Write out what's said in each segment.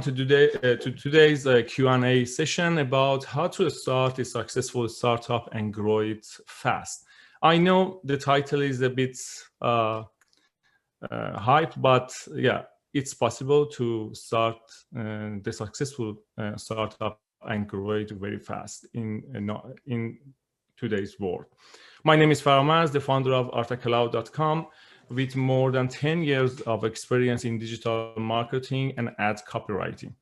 to today's Q&A session about how to start a successful startup and grow it fast. I know the title is a bit hype, but yeah, it's possible to start the successful startup and grow it very fast in today's world. My name is Faramarz, the founder of Untitled.com, with more than 10 years of experience in digital marketing and ad copywriting.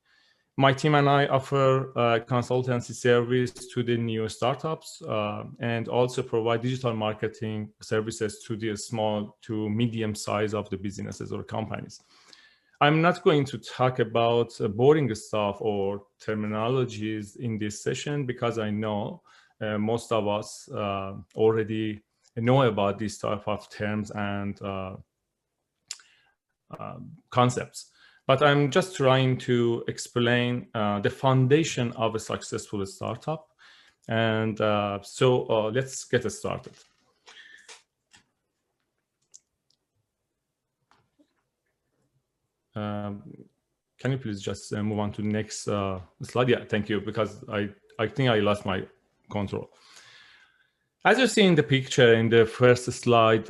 My team and I offer consultancy service to the new startups and also provide digital marketing services to the small to medium size of the businesses or companies. I'm not going to talk about boring stuff or terminologies in this session because I know most of us already know about these type of terms and concepts. But I'm just trying to explain the foundation of a successful startup. And so let's get started. Can you please just move on to the next slide? Yeah, thank you, because I think I lost my control. As you see in the picture in the first slide,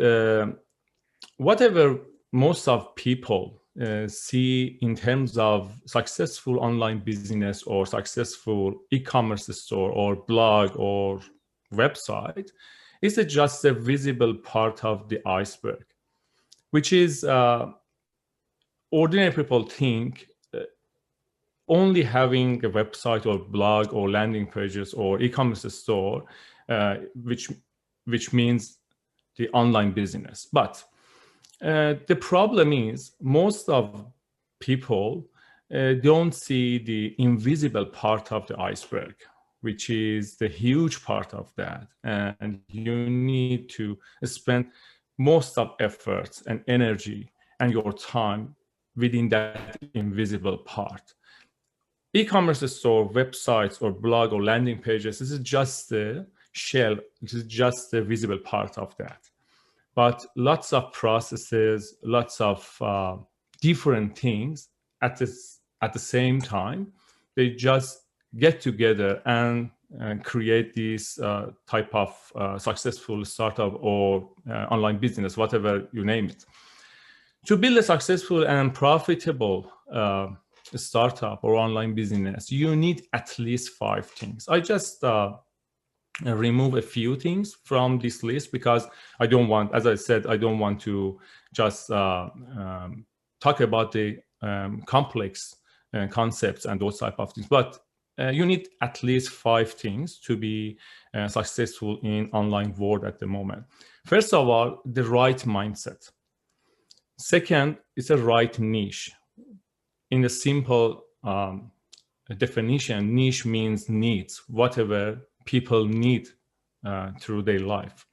whatever most of people see in terms of successful online business or successful e-commerce store or blog or website is just a visible part of the iceberg, which is ordinary people think only having a website or blog or landing pages or e-commerce store, which means the online business. But the problem is most of people don't see the invisible part of the iceberg, which is the huge part of that. And you need to spend most of efforts and energy and your time within that invisible part. E-commerce store, websites, or blog or landing pages, this is just the shell, this is just the visible part of that. But lots of processes, lots of different things at the same time, they just get together and create this type of successful startup or online business, whatever you name it. To build a successful and profitable startup or online business, you need at least 5 things. I just remove a few things from this list because I don't want, as I said, I don't want to just talk about the complex concepts and those type of things. But you need at least 5 things to be successful in online world at the moment. First of all, the right mindset. Second, it's a right niche. In a simple definition, niche means needs, whatever people need through their life.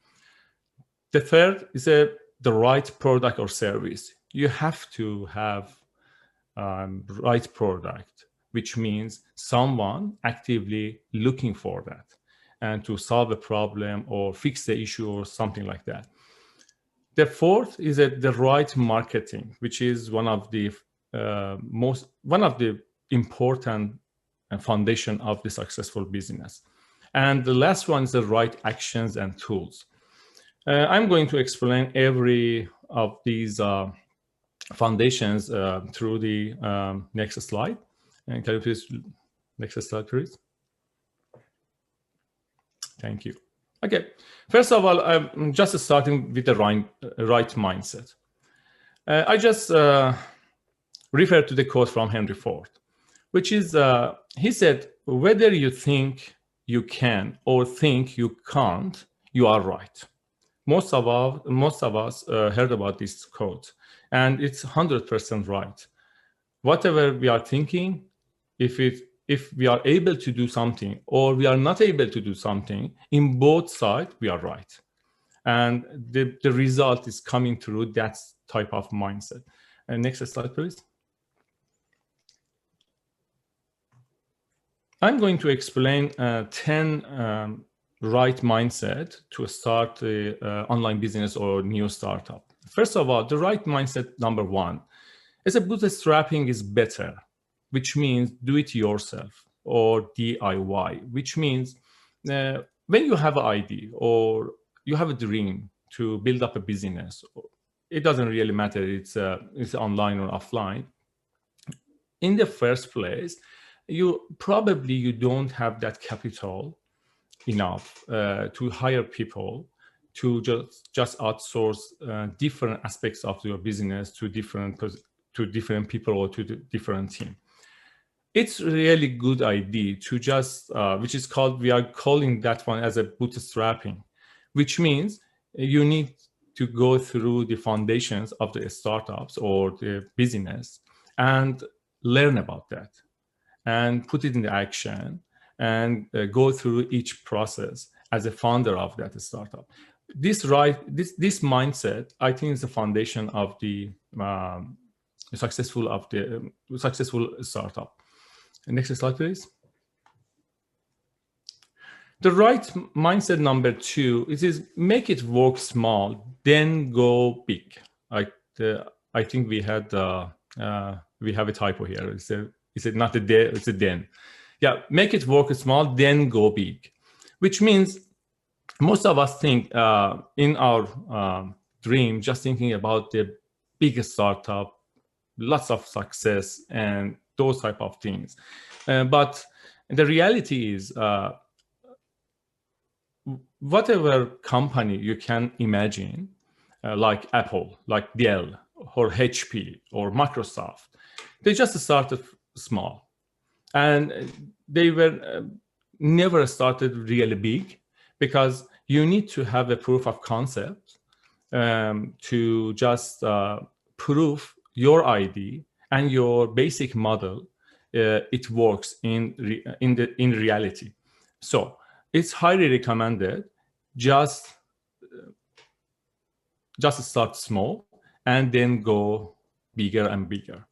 The third is the right product or service. You have to have right product, which means someone actively looking for that and to solve a problem or fix the issue or something like that. The fourth is the right marketing, which is one of the important foundation of the successful business. And the last one is the right actions and tools. I'm going to explain every of these foundations through the next slide. And can you please, next slide, please? Thank you. Okay, first of all, I'm just starting with the right mindset. I just refer to the quote from Henry Ford, which is, he said, whether you think you can or think you can't, you are right. Most of us heard about this quote, and it's 100% right. Whatever we are thinking, if we are able to do something or we are not able to do something, in both sides, we are right. And the result is coming through that type of mindset. And next slide, please. I'm going to explain 10 right mindset to start an online business or new startup. First of all, the right mindset number 1 is that bootstrapping is better. which means do it yourself, or DIY, which means when you have an idea or you have a dream to build up a business, it doesn't really matter it's online or offline. In the first place, you don't have that capital enough to hire people to just outsource different aspects of your business to different people or to the different team. It's really good idea to just which is called, we are calling that one as a bootstrapping, which means you need to go through the foundations of the startups or the business and learn about that and put it into action and go through each process as a founder of that startup. This mindset, I think, is the foundation of the successful startup. Next slide, please. The right mindset number 2 is make it work small, then go big. I think we have a typo here. Is it not a then? It's a then. Yeah, make it work small, then go big, which means most of us think in our dream, just thinking about the biggest startup, lots of success and those type of things. But the reality is whatever company you can imagine, like Apple, like Dell, or HP, or Microsoft, they just started small. And they were never started really big, because you need to have a proof of concept to just prove your idea and your basic model it works in reality. So it's highly recommended just start small and then go bigger and bigger.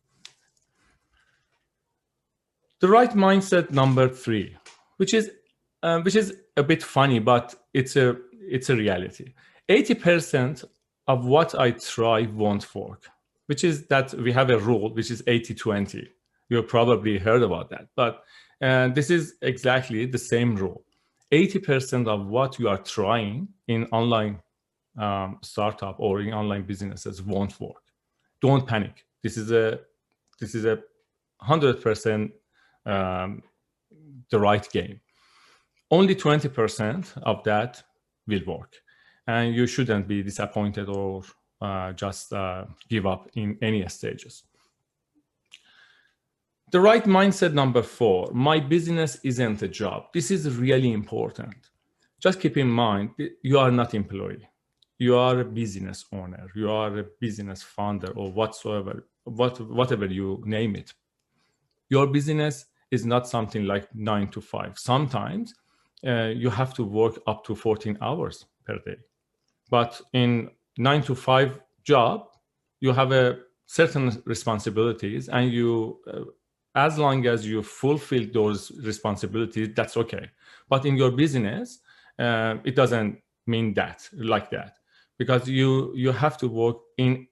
The right mindset number 3, which is a bit funny, but it's a reality. 80% of what I try won't work, which is that we have a rule, which is 80-20. You've probably heard about that, but this is exactly the same rule. 80% of what you are trying in online startup or in online businesses won't work. Don't panic. This is a 100% the right game. Only 20% of that will work, and you shouldn't be disappointed or just give up in any stages. The right mindset number 4, my business isn't a job. This is really important. Just keep in mind, you are not employee. You are a business owner. You are a business founder, or whatever you name it. Your business is not something like 9 to 5. Sometimes you have to work up to 14 hours per day. But in 9 to 5 job, you have a certain responsibilities, and you, as long as you fulfill those responsibilities, that's okay. But in your business, it doesn't mean that, like that, because you have to work in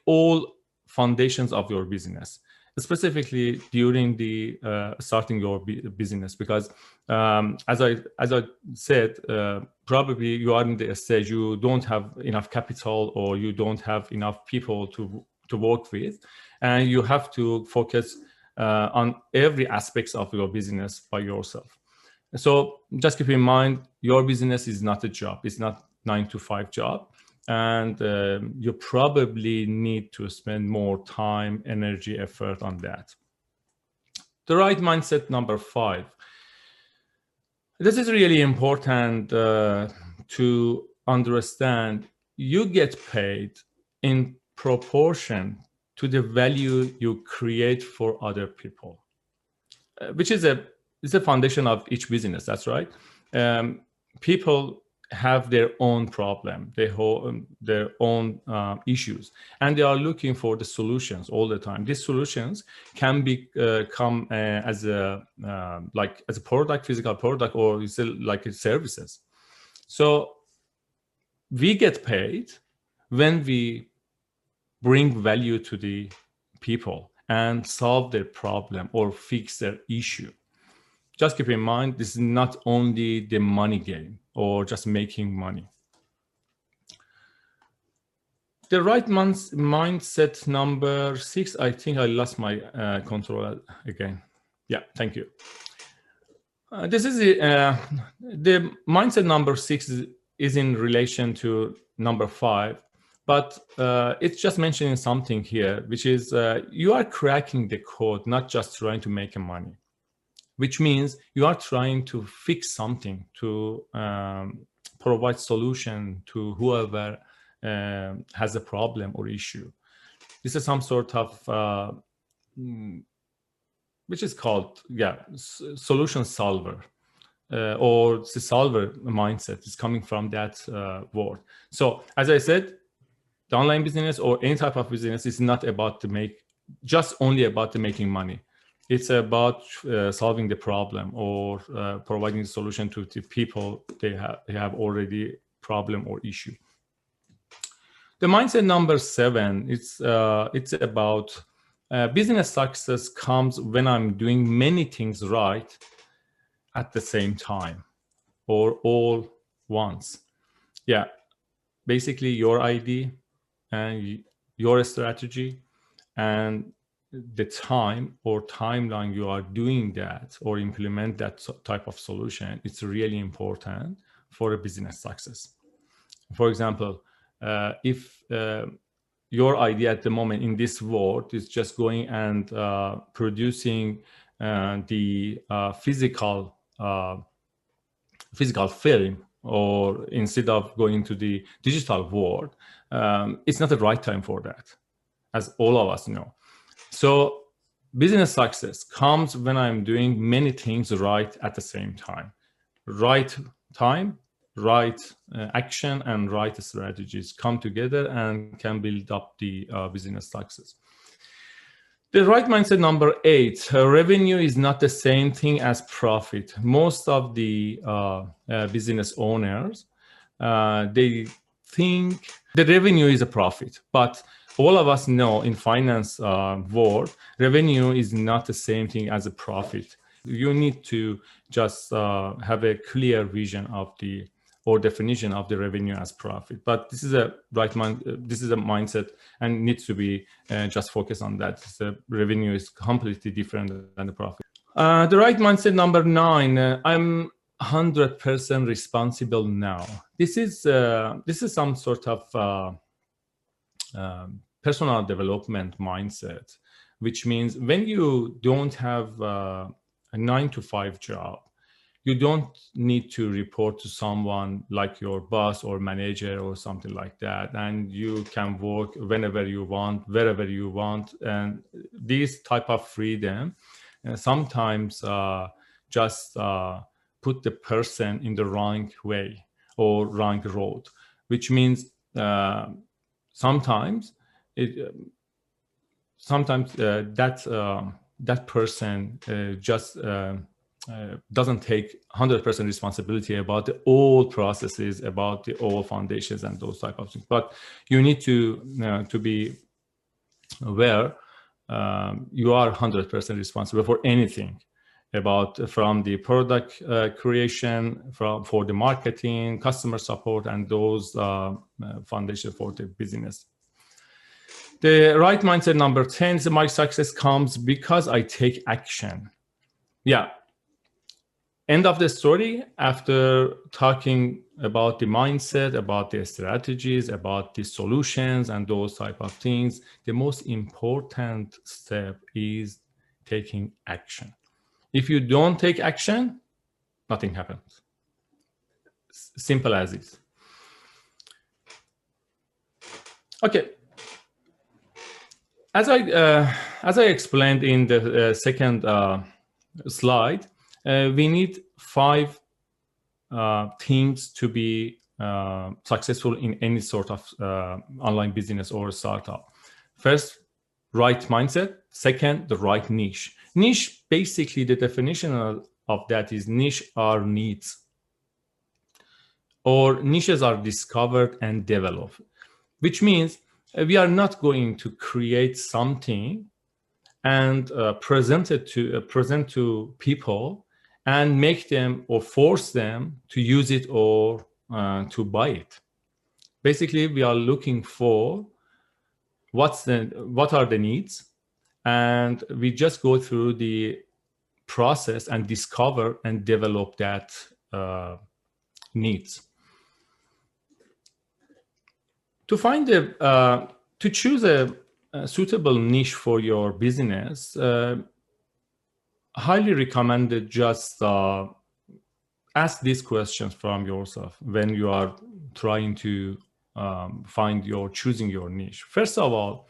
all foundations of your business, specifically during the starting your business, because as I said, probably you are in the stage you don't have enough capital, or you don't have enough people to work with, and you have to focus on every aspects of your business by yourself. So just keep in mind, your business is not a job. It's not 9 to 5 job. And you probably need to spend more time, energy, effort on that. The right mindset number 5. This is really important to understand. You get paid in proportion to the value you create for other people, which is a foundation of each business. That's right. People have their own problem, their own issues, and they are looking for the solutions all the time. These solutions can come as a product, physical product, or like services. So we get paid when we bring value to the people and solve their problem or fix their issue. Just keep in mind, this is not only the money game or just making money. The right mindset number 6, I think I lost my control again. Yeah, thank you. This is the mindset number 6 is in relation to number 5, but it's just mentioning something here, which is you are cracking the code, not just trying to make money, which means you are trying to fix something, to provide solution to whoever has a problem or issue. This is some sort of which is called solution solver, or the solver mindset is coming from that word. So as I said, the online business or any type of business is not about only about making money. It's about solving the problem or providing a solution to the people they have already problem or issue. The mindset number 7, it's about business success comes when I'm doing many things right at the same time or all once. Yeah, basically your idea and your strategy and the time or timeline you are doing that or implement that type of solution, it's really important for a business success. For example, if your idea at the moment in this world is just going and producing the physical film, or instead of going to the digital world, it's not the right time for that, as all of us know. So business success comes when I'm doing many things right at the same time. Right time, right action, and right strategies come together and can build up the business success. The right mindset number 8, revenue is not the same thing as profit. Most of the business owners, they think the revenue is a profit, but all of us know in finance world, revenue is not the same thing as a profit. You need to just have a clear vision of or definition of the revenue as profit. But this is a this is a mindset and needs to be just focused on that. The revenue is completely different than the profit. The right mindset number 9, I'm 100% responsible now. This is some sort of personal development mindset, which means when you don't have a 9-to-5 job, you don't need to report to someone like your boss or manager or something like that, and you can work whenever you want, wherever you want. And this type of freedom sometimes just put the person in the wrong way or wrong road, which means sometimes that person just doesn't take 100% responsibility about the old processes, about the old foundations and those type of things. But you need to be aware you are 100% responsible for anything, from the product creation, for the marketing, customer support, and those foundations for the business. The right mindset number 10 is my success comes because I take action. Yeah. End of the story. After talking about the mindset, about the strategies, about the solutions and those type of things, the most important step is taking action. If you don't take action, nothing happens. Simple as is. Okay. As I explained in the second slide, we need 5 things to be successful in any sort of online business or startup. First, right mindset. Second, the right niche. Niche, basically the definition of that is niche are needs, or niches are discovered and developed, which means we are not going to create something and present to people and make them or force them to use it or to buy it. Basically, we are looking for what are the needs, and we just go through the process and discover and develop that needs. To find to choose a suitable niche for your business, highly recommended just ask these questions from yourself when you are trying to choosing your niche. First of all,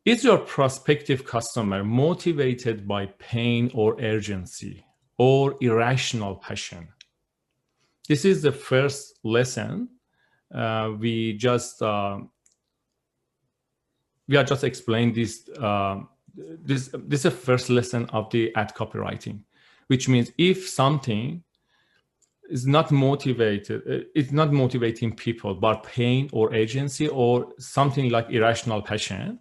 is your prospective customer motivated by pain or urgency or irrational passion? This is the first lesson. We are just explained this. This is the first lesson of the ad copywriting, which means if something is not motivated, it's not motivating people by pain or urgency or something like irrational passion,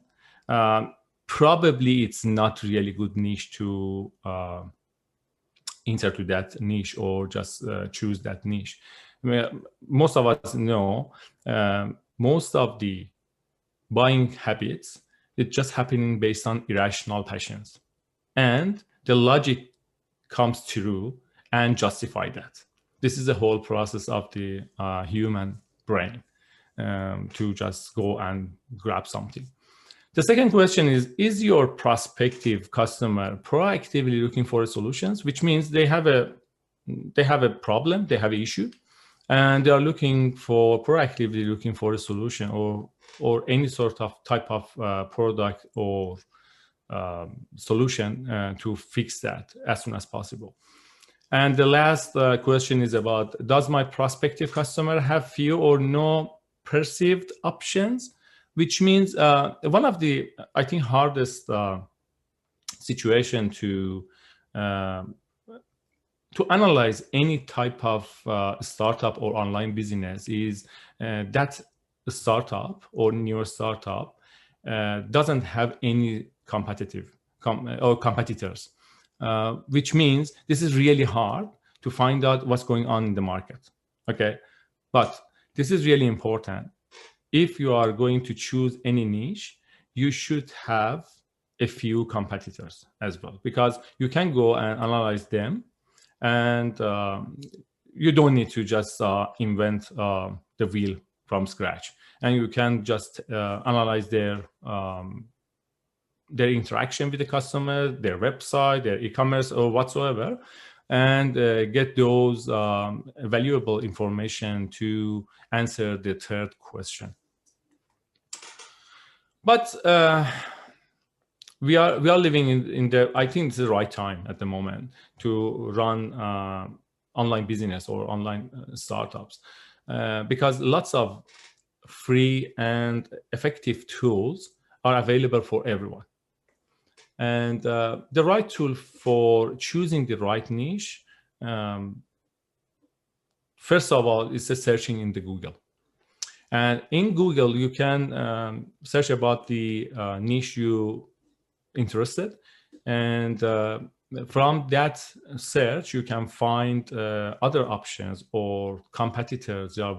probably it's not really good niche to enter to that niche or just choose that niche. Most of us know most of the buying habits, it's just happening based on irrational passions. And the logic comes through and justify that. This is the whole process of the human brain to just go and grab something. The second question is your prospective customer proactively looking for solutions, which means they have a problem, they have an issue, and they are proactively looking for a solution or any sort of type of product or solution to fix that as soon as possible. And the last question is about, does my prospective customer have few or no perceived options? Which means one of the, I think, hardest situation to analyze any type of startup or online business is that startup or newer startup doesn't have any competitors, which means this is really hard to find out what's going on in the market. Okay, but this is really important. If you are going to choose any niche, you should have a few competitors as well, because you can go and analyze them, and you don't need to just invent the wheel from scratch. And you can just analyze their interaction with the customer, their website, their e-commerce or whatsoever, and get those valuable information to answer the third question. But we are living in the, I think it's the right time at the moment to run online business or online startups, because lots of free and effective tools are available for everyone. And the right tool for choosing the right niche, first of all, is searching in the Google. And in Google, you can search about the niche you interested, and from that search, you can find other options or competitors. They're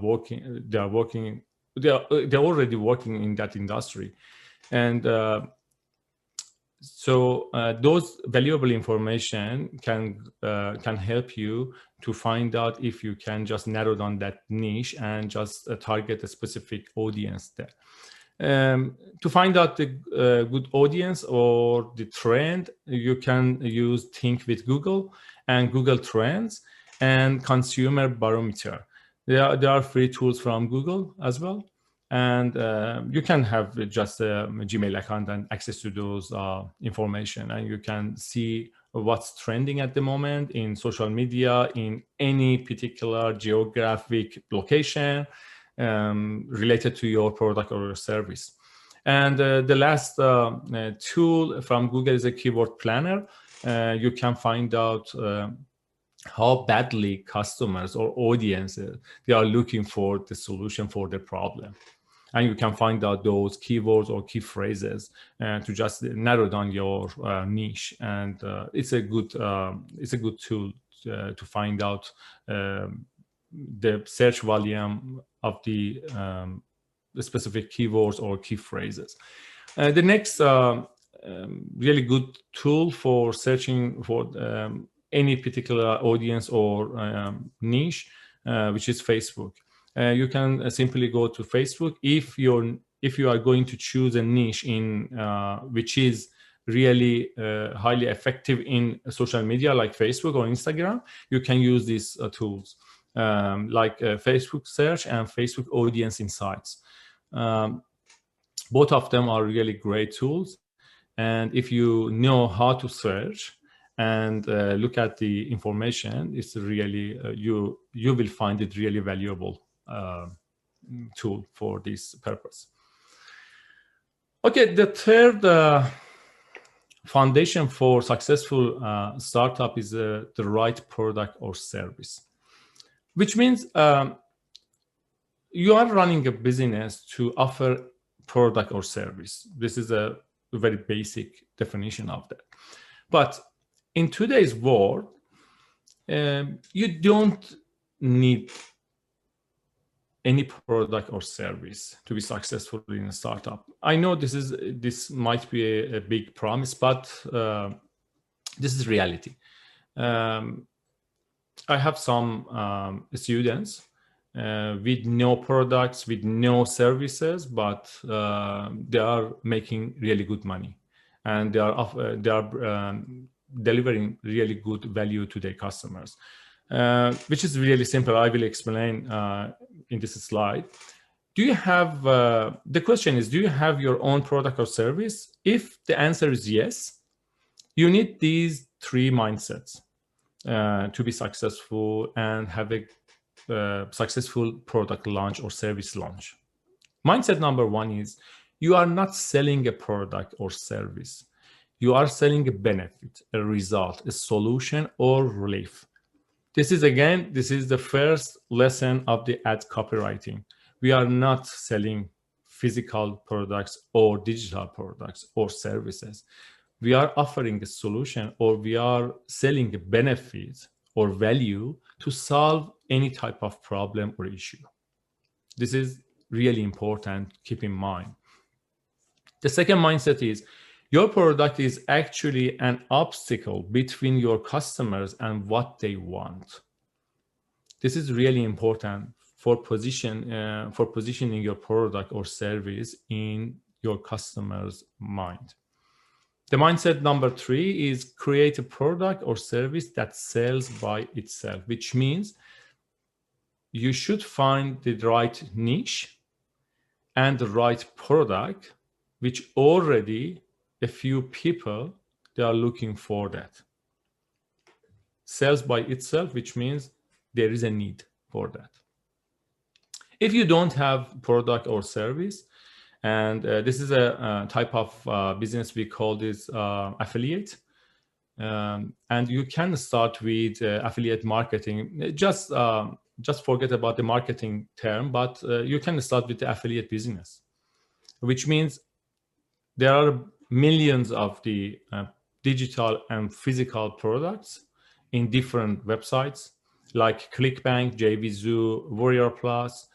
already working in that industry, and so those valuable information can help you to find out if you can just narrow down that niche and just target a specific audience there. To find out the good audience or the trend, you can use Think with Google and Google Trends and Consumer Barometer. There are free tools from Google as well. And you can have just a Gmail account and access to those information, and you can see what's trending at the moment in social media in any particular geographic location related to your product or service. And the last tool from Google is a keyword planner. You can find out how badly customers or audiences, they are looking for the solution for the problem. And you can find out those keywords or key phrases to just narrow down your niche. And it's a good tool to find out the search volume of the specific keywords or key phrases. The next really good tool for searching for any particular audience or niche, which is Facebook. You can simply go to Facebook if you are going to choose a niche in which is really highly effective in social media like Facebook or Instagram. You can use these tools like Facebook search and Facebook audience insights. Both of them are really great tools, and if you know how to search and look at the information, it's really you will find it really valuable tool for this purpose. Okay, the third foundation for successful startup is the right product or service, which means you are running a business to offer product or service. This is a very basic definition of that. But in today's world, you don't need any product or service to be successful in a startup. I know this might be a big promise, but this is reality. I have some students with no products, with no services, but they are making really good money, and they are delivering really good value to their customers, which is really simple. I will explain in this slide. Do you have the question is, do you have your own product or service? If the answer is yes, you need these three mindsets to be successful and have a successful product launch or service launch. Mindset number one is you are not selling a product or service. You are selling a benefit, a result, a solution, or relief. This is the first lesson of the ad copywriting. We are not selling physical products or digital products or services. We are offering a solution, or we are selling a benefit or value to solve any type of problem or issue. This is really important. Keep in mind. The second mindset is your product is actually an obstacle between your customers and what they want. This is really important for positioning your product or service in your customer's mind. The mindset number three is create a product or service that sells by itself, which means you should find the right niche and the right product, which already a few people, they are looking for that. Sells by itself, which means there is a need for that. If you don't have product or service, and this is a type of business we call this affiliate, and you can start with affiliate marketing. Just forget about the marketing term, but you can start with the affiliate business, which means there are millions of the digital and physical products in different websites like ClickBank, JVZoo, Warrior Plus,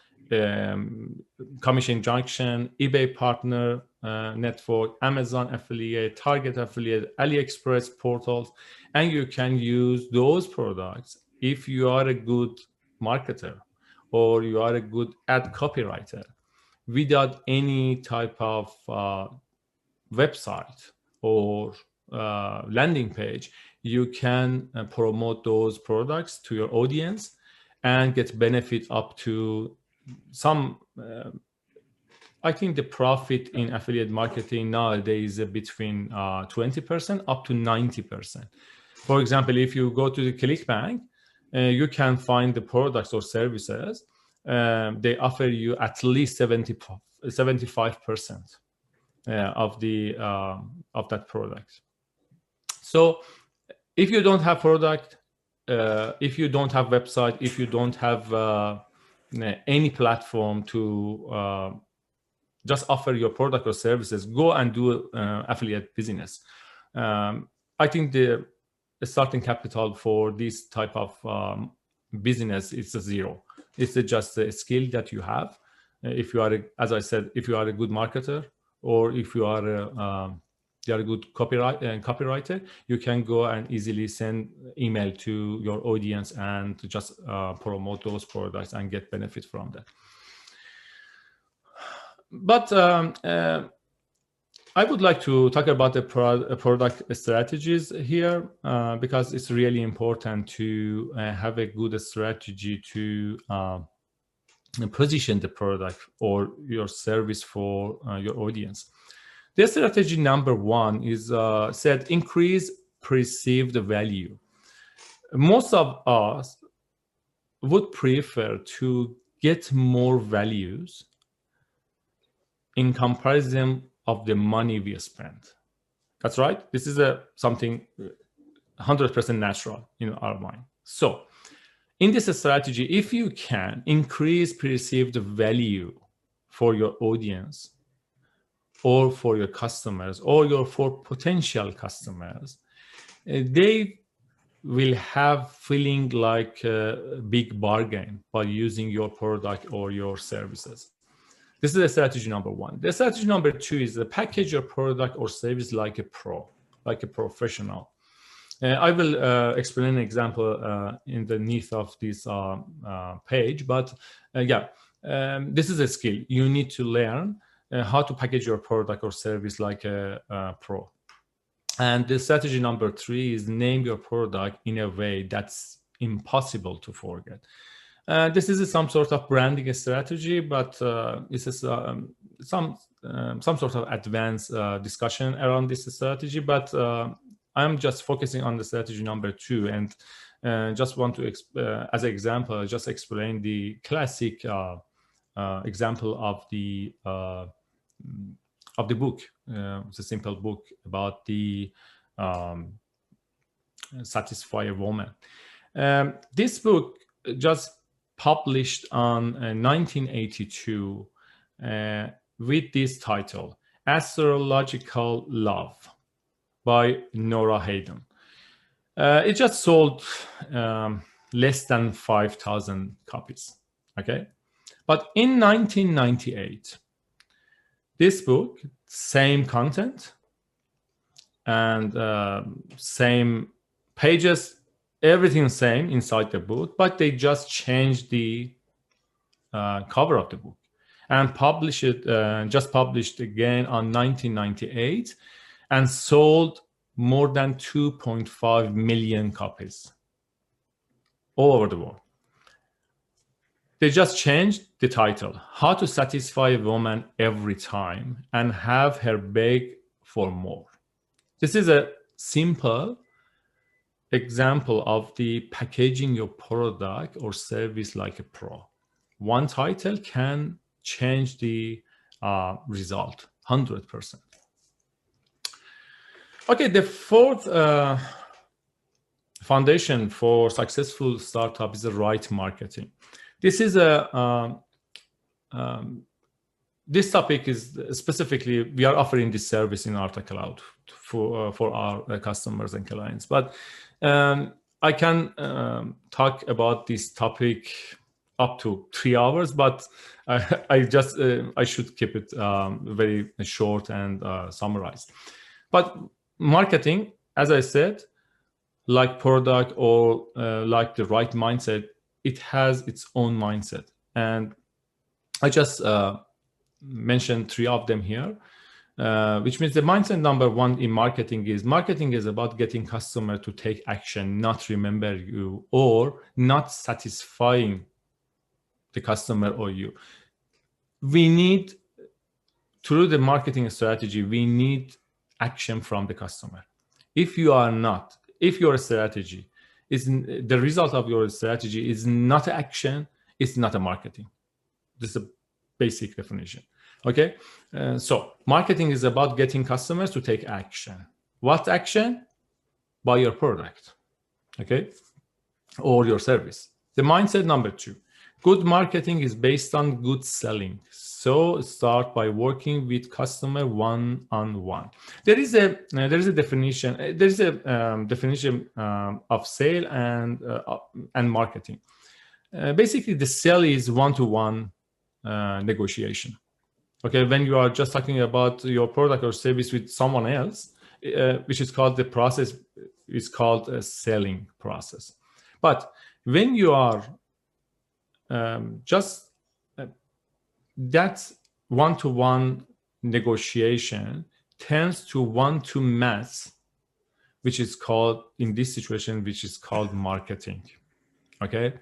Commission Junction, eBay Partner Network, Amazon Affiliate, Target Affiliate, AliExpress portals, and you can use those products if you are a good marketer or you are a good ad copywriter without any type of website or landing page. You can promote those products to your audience and get benefit up to some, I think the profit in affiliate marketing nowadays is between 20% up to 90%. For example, if you go to the ClickBank, you can find the products or services. They offer you at least 75% of that product. So if you don't have product, if you don't have website, if you don't have any platform to just offer your product or services, go and do affiliate business. I think the starting capital for this type of business is a zero. It's just a skill that you have. If you are, as I said, if you are a good marketer, or if you are a good copywriter, you can go and easily send email to your audience and to just promote those products and get benefit from that. But I would like to talk about the product strategies here because it's really important to have a good strategy to position the product or your service for your audience. The strategy number one is said increase perceived value. Most of us would prefer to get more values in comparison of the money we spend. That's right. This is something 100% natural in our mind. So in this strategy, if you can increase perceived value for your audience or for your customers or for potential customers, they will have feeling like a big bargain by using your product or your services. This is the strategy number one. The strategy number two is to package your product or service like a pro, like a professional. I will explain an example underneath of this page, but this is a skill. You need to learn how to package your product or service like a pro. And the strategy number three is name your product in a way that's impossible to forget. This is some sort of branding strategy, but this is some sort of advanced discussion around this strategy. But I'm just focusing on the strategy number two, and just want to, as an example, just explain the classic example of the book. It's a simple book about the Satisfy a Woman. This book just published on 1982 with this title, Astrological Love by Nora Hayden. It just sold less than 5,000 copies, okay? But in 1998, this book, same content and same pages, everything same inside the book, but they just changed the cover of the book and published again on 1998 and sold more than 2.5 million copies all over the world. They just changed the title, How to Satisfy a Woman Every Time and Have Her Beg for More. This is a simple example of the packaging your product or service like a pro. One title can change the result 100%. Okay, the fourth foundation for successful startup is the right marketing. This is this topic is specifically, we are offering this service in Arta Cloud for our customers and clients. But I can talk about this topic up to 3 hours, but I should keep it very short and summarized. But marketing, as I said, like product or like the right mindset, it has its own mindset. And I just mentioned 3 of them here, which means the mindset number one in marketing is about getting customer to take action, not remember you, or not satisfying the customer or you. We need, through the marketing strategy, we need action from the customer. If your strategy is, the result of your strategy is not action, it's not a marketing. This is a basic definition. Okay, so marketing is about getting customers to take action. What action? Buy your product, okay, or your service. The mindset number two. Good marketing is based on good selling. So start by working with customer one-on-one. There is a definition. There is a definition of sale and marketing. Basically, the sale is one-to-one negotiation. Okay, when you are just talking about your product or service with someone else, which is called the process, is called a selling process. But when you are that one-to-one negotiation tends to one-to-mass, which is called, in this situation, which is called marketing. Okay,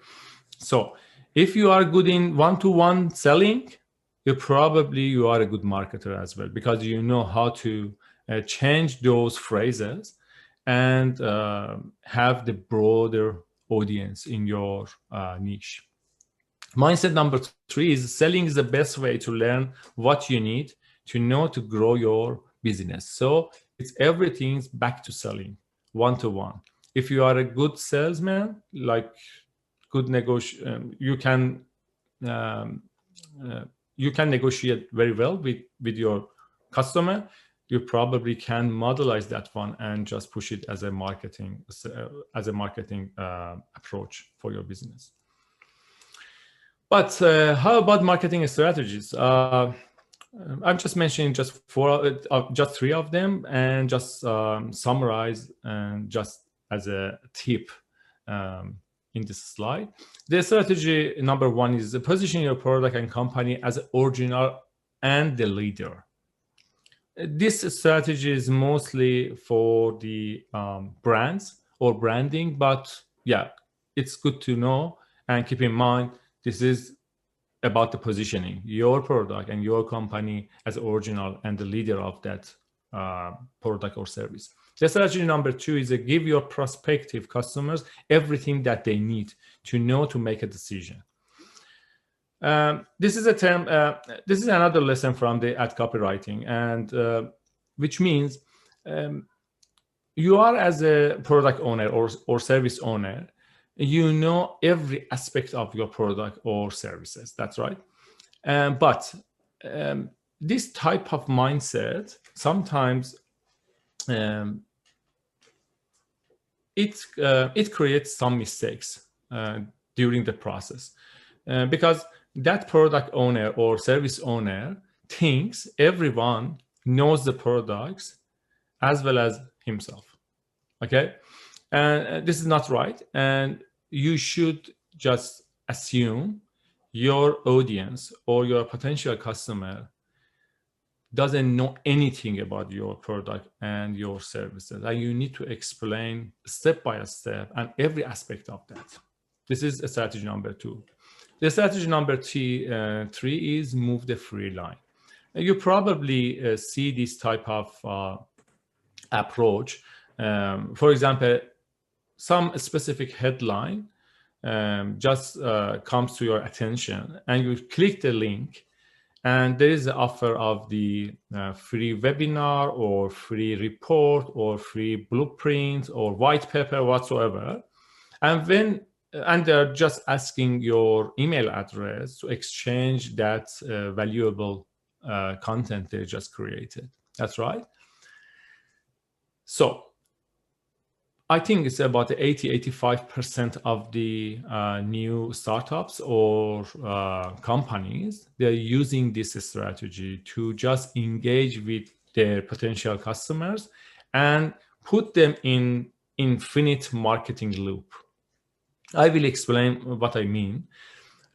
so if you are good in one-to-one selling, you are a good marketer as well, because you know how to change those phrases and have the broader audience in your niche. Mindset number 3 is selling is the best way to learn what you need to know to grow your business. So it's everything's back to selling one-to-one. If you are a good salesman, like good you can negotiate very well with your customer. You probably can modelize that one and just push it as a marketing approach for your business. But how about marketing strategies? I'm just mentioning just 3 of them, and just summarize and just as a tip in this slide. The strategy number 1 is position your product and company as original and the leader. This strategy is mostly for the brands or branding, but yeah, it's good to know and keep in mind this is about the positioning your product and your company as original and the leader of that product or service. The strategy number 2 is to give your prospective customers everything that they need to know to make a decision. This is a term. This is another lesson from the ad copywriting, and which means you are, as a product owner or service owner, you know every aspect of your product or services. That's right. But this type of mindset sometimes it creates some mistakes during the process because that product owner or service owner thinks everyone knows the products as well as himself. Okay, and this is not right, and you should just assume your audience or your potential customer doesn't know anything about your product and your services, and you need to explain step by step and every aspect of that. This is strategy number 2. The strategy number 3 is move the free line. You probably see this type of approach. For example, some specific headline just comes to your attention, and you click the link, and there is an offer of the free webinar or free report or free blueprint or white paper whatsoever, and they're just asking your email address to exchange that valuable content they just created. That's right. So I think it's about 80-85% of the new startups or companies, they're using this strategy to just engage with their potential customers and put them in infinite marketing loop. I will explain what I mean.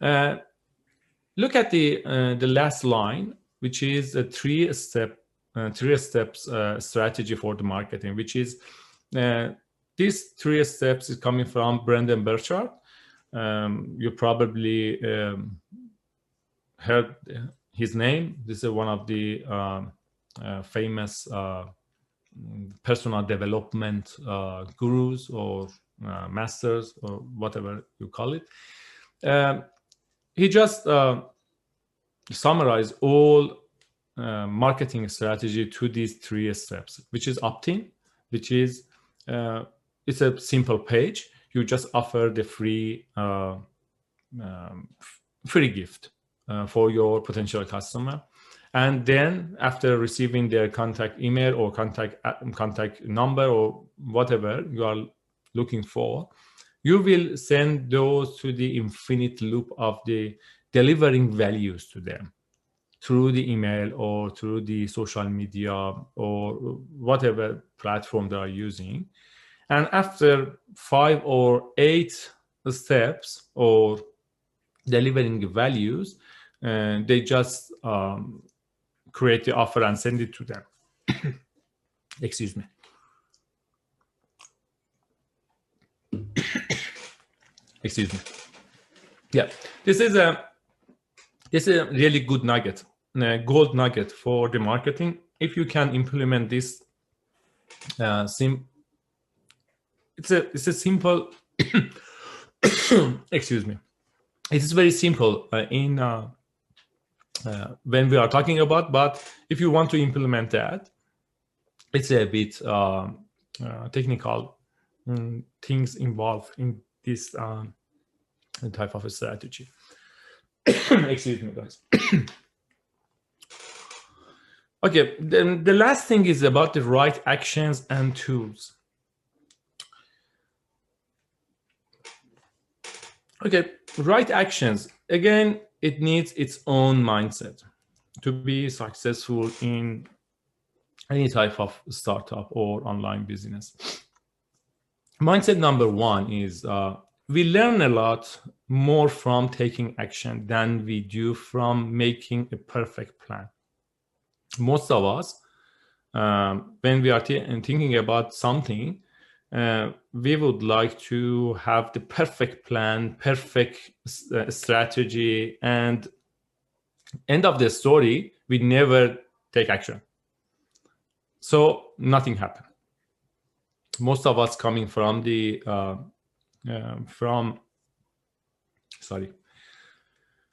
Look at the last line, which is a three steps strategy for the marketing, which is these 3 steps is coming from Brendan Burchard. You probably heard his name. This is one of the famous personal development gurus or masters or whatever you call it. He just summarized all marketing strategy to these 3 steps, which is opt-in, which is it's a simple page. You just offer the free free gift for your potential customer. And then after receiving their contact email or contact number or whatever you are looking for, you will send those to the infinite loop of the delivering values to them through the email or through the social media or whatever platform they are using. And after 5 or 8 steps or delivering values, they just create the offer and send it to them. Excuse me. Excuse me. Yeah, this is a really good nugget, gold nugget for the marketing. If you can implement this, it's a simple. Excuse me. It is very simple when we are talking about, but if you want to implement that, it's a bit technical things involved in this type of a strategy. Excuse me, guys. Okay, then the last thing is about the right actions and tools. Okay, right actions. Again, it needs its own mindset to be successful in any type of startup or online business. Mindset number 1 is we learn a lot more from taking action than we do from making a perfect plan. Most of us, when we are thinking about something, we would like to have the perfect plan, perfect strategy, and end of the story, we never take action. So nothing happened. Most of us coming from the from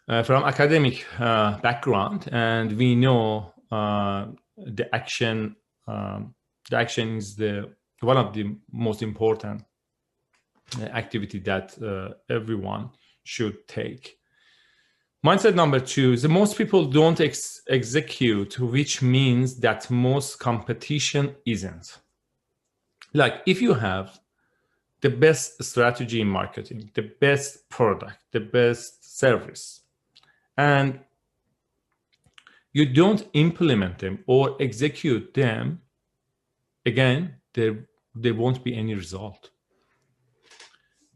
academic background, and we know the action is one of the most important activity that everyone should take. Mindset number 2 is that most people don't execute, which means that most competition isn't. Like if you have the best strategy in marketing, the best product, the best service, and you don't implement them or execute them, again, there won't be any result.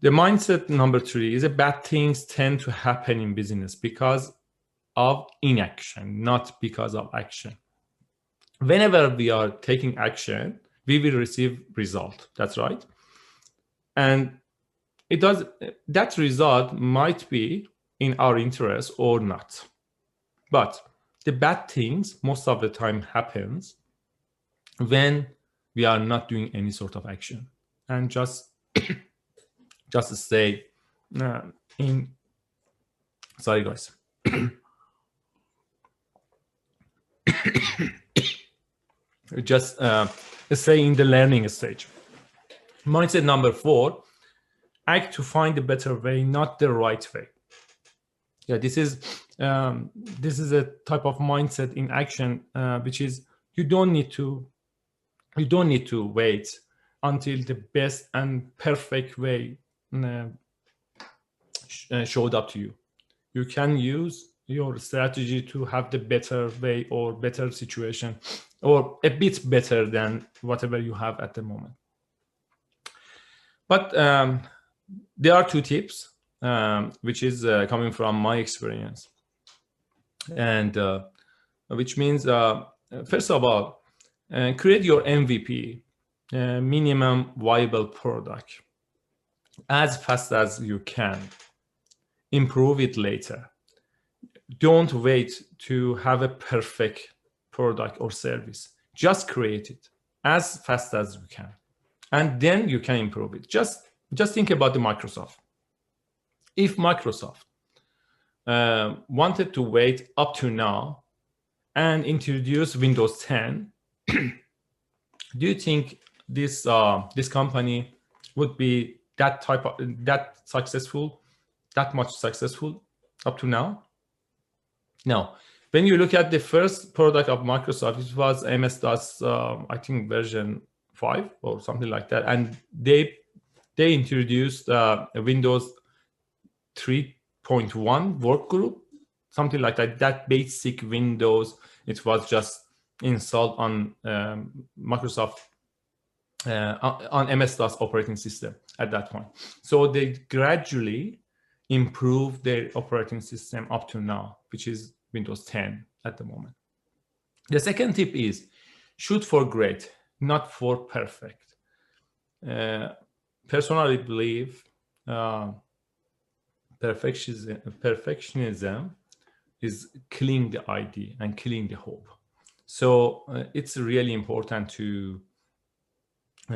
The mindset number 3 is that bad things tend to happen in business because of inaction, not because of action. Whenever we are taking action, we will receive result. That's right. And that result might be in our interest or not. But the bad things most of the time happens when we are not doing any sort of action and just stay in. Sorry, guys. Just stay in the learning stage. Mindset number 4: act to find a better way, not the right way. Yeah, this is a type of mindset in action, which is you don't need to wait until the best and perfect way showed up to you. You can use your strategy to have the better way or better situation, or a bit better than whatever you have at the moment. But there are 2 tips, which is coming from my experience, and which means, first of all, create your MVP, minimum viable product, as fast as you can. Improve it later. Don't wait to have a perfect product or service. Just create it as fast as you can, and then you can improve it. Just think about the Microsoft. If Microsoft wanted to wait up to now and introduce Windows 10, do you think this company would be that much successful? up to now? No. When you look at the first product of Microsoft, it was MS-DOS, I think version 5 or something like that, and they introduced a Windows 3.1 workgroup, something like that. That basic Windows, it was just installed on Microsoft on MS-DOS operating system at that point. So they gradually improved their operating system up to now, which is Windows 10 at the moment. The second tip is shoot for great, not for perfect. Personally believe perfectionism is killing the idea and killing the hope. So it's really important to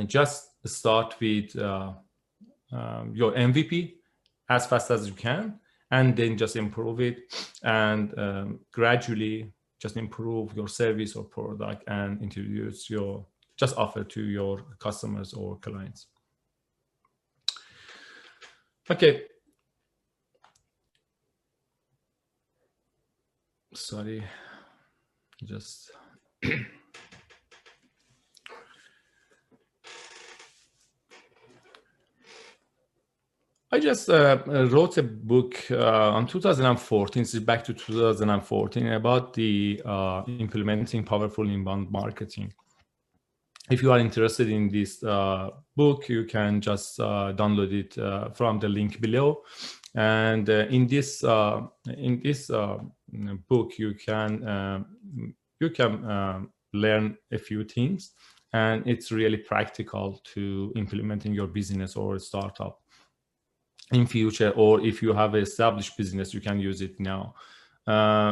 just start with your MVP as fast as you can, and then just improve it, and gradually just improve your service or product and introduce your just offer to your customers or clients. Okay. Sorry, just I just wrote a book on 2014, this is back to 2014, about the implementing powerful inbound marketing. If you are interested in this book, you can just download it from the link below. And in this book, you can learn a few things, and it's really practical to implement in your business or startup in future, or if you have an established business, you can use it now.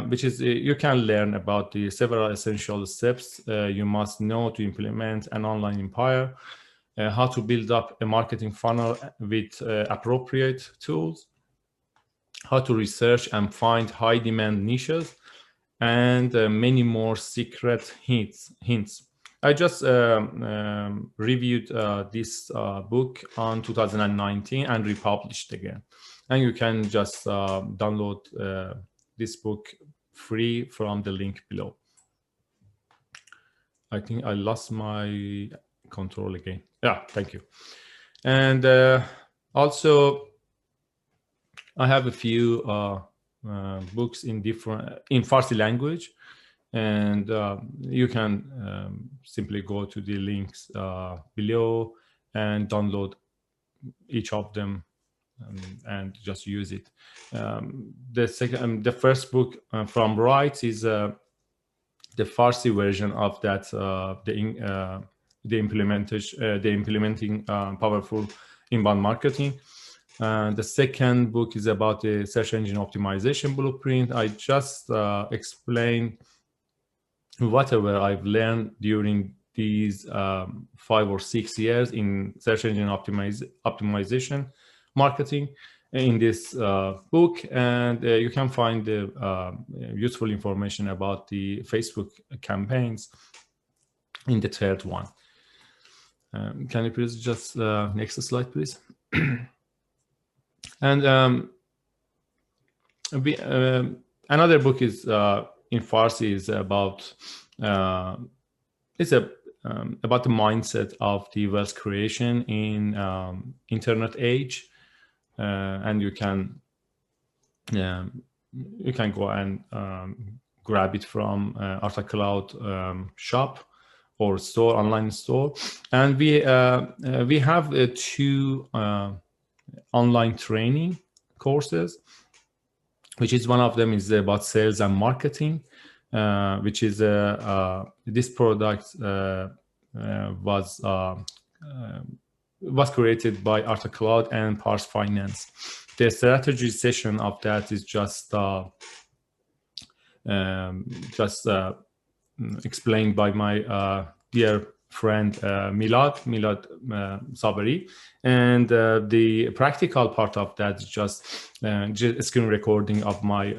Which is you can learn about the several essential steps you must know to implement an online empire, how to build up a marketing funnel with appropriate tools, how to research and find high demand niches, and many more secret hints. I just reviewed this book on 2019 and republished again, and you can just download this book free from the link below. I think I lost my control again. Yeah, thank you. And also, I have a few books in Farsi language, and you can simply go to the links below and download each of them and just use it. The first book from right is the Farsi version of that, the implementing powerful inbound marketing. The second book is about the search engine optimization blueprint. I just explained whatever I've learned during these 5 or 6 years in search engine optimization marketing in this book, and you can find the useful information about the Facebook campaigns in the third one. Can you please just next slide, please? And another book is in Farsi is about about the mindset of the wealth creation in internet age, and you can go and grab it from Artacloud shop or store, online store. And we have 2 online training courses, which is one of them is about sales and marketing, which is this product was created by Artacloud and Parse Finance. The strategy session of that is just explained by my dear friend Milad Sabari, and the practical part of that is just screen recording of my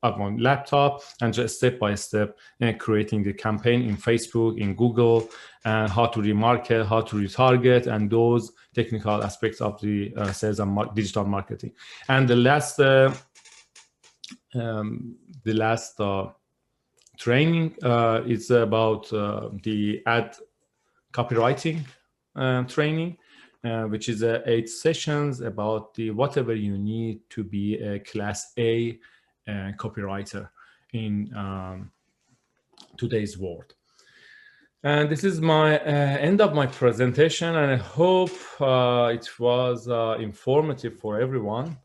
at my laptop and just step by step creating the campaign in Facebook, in Google, and how to remarket, how to retarget, and those technical aspects of the sales and digital marketing. And the last training is about the ad copywriting training, which is 8 sessions about the whatever you need to be a Class A copywriter in today's world. And this is my end of my presentation, and I hope it was informative for everyone.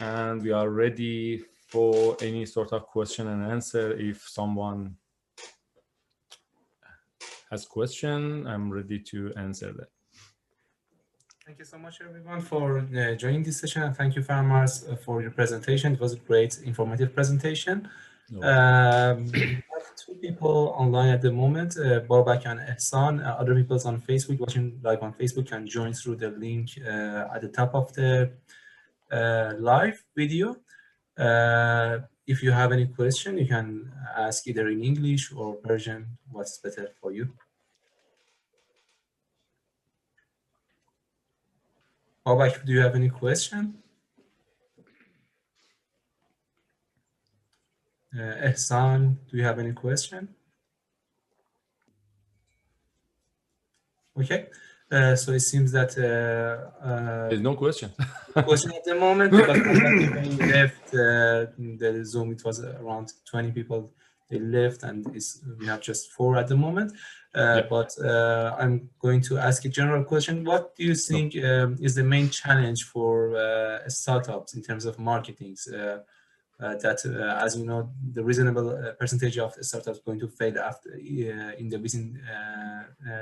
And we are ready for any sort of question and answer. If someone has question, I'm ready to answer that. Thank you so much, everyone, for joining this session. And thank you, Faramarz, for your presentation. It was a great, informative presentation. We have 2 people online at the moment, Babak and Ehsan. Other people on Facebook, watching live on Facebook, can join through the link at the top of the live video. If you have any question, you can ask either in English or Persian, what's better for you. Babak, do you have any question? Ehsan, do you have any question? Okay, so it seems that there's no question. Question at the moment, because when we left the Zoom, it was around 20 people. They left, and we have just 4 at the moment. But I'm going to ask a general question. What do you think is the main challenge for startups in terms of marketing? That, as you know, the reasonable percentage of startups going to fail after within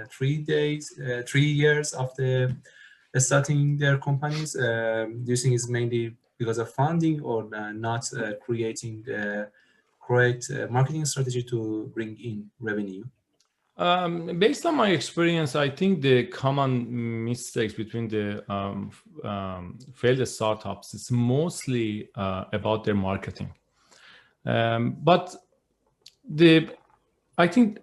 3 years after starting their companies. Do you think it's mainly because of funding, or not creating the correct marketing strategy to bring in revenue? Based on my experience, I think the common mistakes between the failed startups is mostly about their marketing. But I think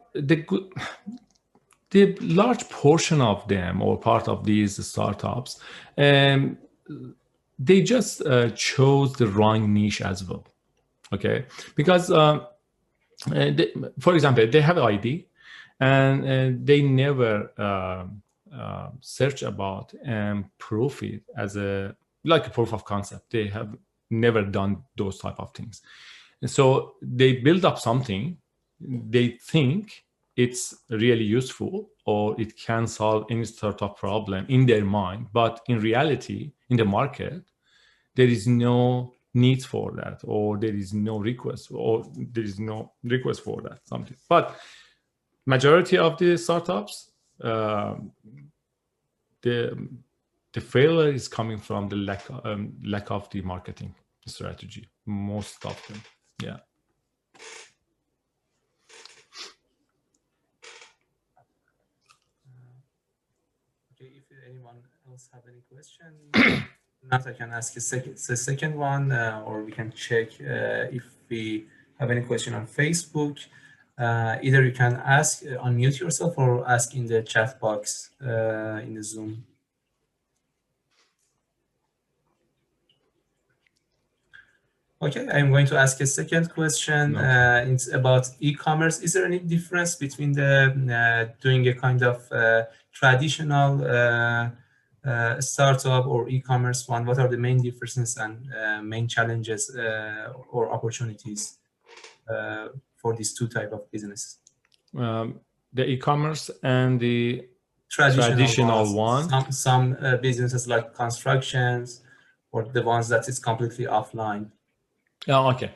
the large portion of them, or part of these startups, they just chose the wrong niche as well. Okay, because for example, they have an ID, and they never search about and prove it as like a proof of concept. They have never done those type of things, and so they build up something. They think it's really useful, or it can solve any sort of problem in their mind, but in reality, in the market, there is no need for that, or there is no request, for that something. But majority of the startups, the failure is coming from the lack of the marketing strategy. Most of them, yeah. Okay, if anyone else have any question, not, I can ask the second one, or we can check if we have any question on Facebook. Either you can ask, unmute yourself, or ask in the chat box in the Zoom. Okay, I'm going to ask a second question. It's about e-commerce. Is there any difference between the doing a kind of traditional startup or e-commerce one? What are the main differences and main challenges or opportunities for these 2 types of business? The e-commerce and the traditional one. Some businesses like constructions, or the ones that is completely offline. Oh, okay.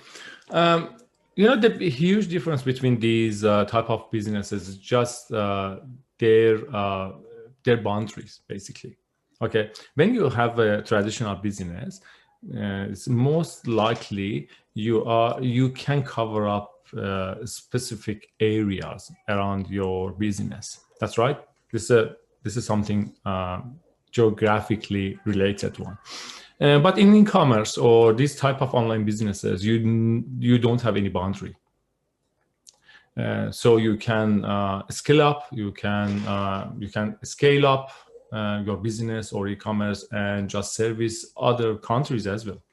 The huge difference between these type of businesses is just their boundaries, basically. Okay, when you have a traditional business, it's most likely you can cover up specific areas around your business. That's right. This is something geographically related one. But in e-commerce or this type of online businesses, you don't have any boundary. So you can scale up, you can scale up your business or e-commerce and just service other countries as well.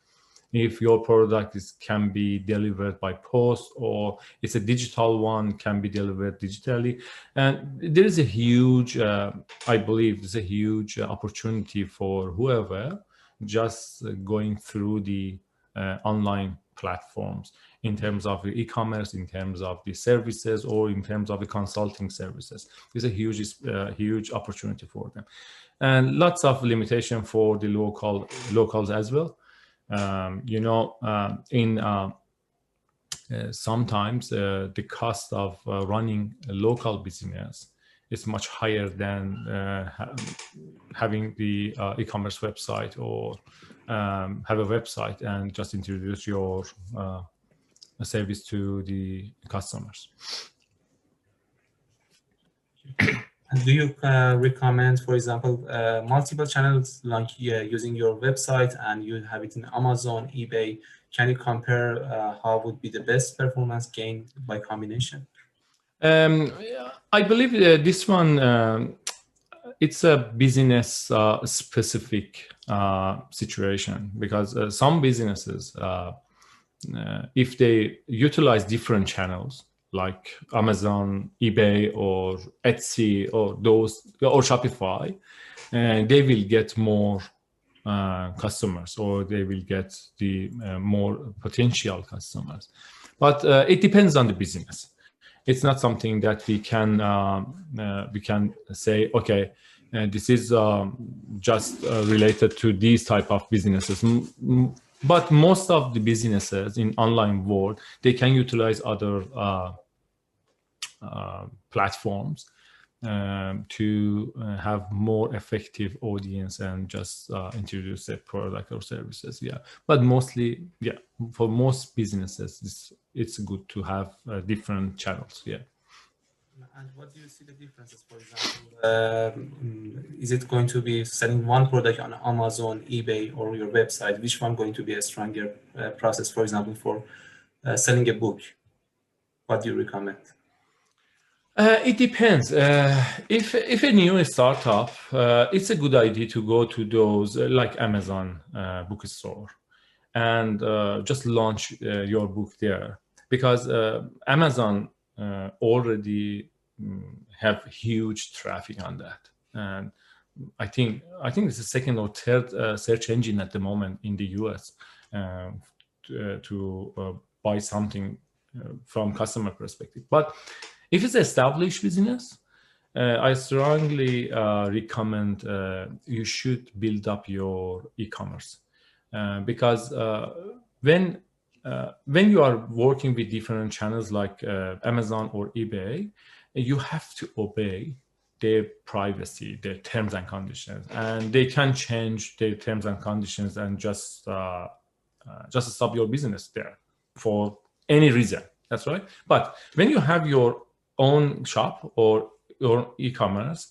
If your product can be delivered by post, or it's a digital one, can be delivered digitally. And there is a huge, I believe there's a huge opportunity for whoever just going through the online platforms in terms of the e-commerce, in terms of the services, or in terms of the consulting services. There's a huge opportunity for them. And lots of limitation for the locals as well. Sometimes the cost of running a local business is much higher than having the e-commerce website, or have a website and just introduce your service to the customers. Do you recommend, for example, multiple channels like using your website and you have it in Amazon, eBay? Can you compare how would be the best performance gained by combination? I believe this one, it's a business specific situation, because some businesses, if they utilize different channels, like Amazon, eBay, or Etsy, or Shopify, and they will get more customers, or they will get the more potential customers. But it depends on the business. It's not something that we can say, okay, this is just related to these type of businesses. But most of the businesses in online world, they can utilize other platforms to have more effective audience and just introduce a product or services. Yeah, but mostly, yeah, for most businesses, it's good to have different channels. Yeah. And what do you see the differences? For example, is it going to be selling one product on Amazon, eBay, or your website? Which one going to be a stronger process? For example, for selling a book, what do you recommend? It depends. If a new startup, it's a good idea to go to those like Amazon bookstore and just launch your book there, because Amazon already have huge traffic on that, and I think it's the second or third search engine at the moment in the US to buy something from customer perspective. But if it's an established business, I strongly recommend you should build up your e-commerce, because when you are working with different channels like Amazon or eBay, you have to obey their privacy, their terms and conditions, and they can change their terms and conditions and just stop your business there for any reason. That's right. But when you have your own shop or your e-commerce,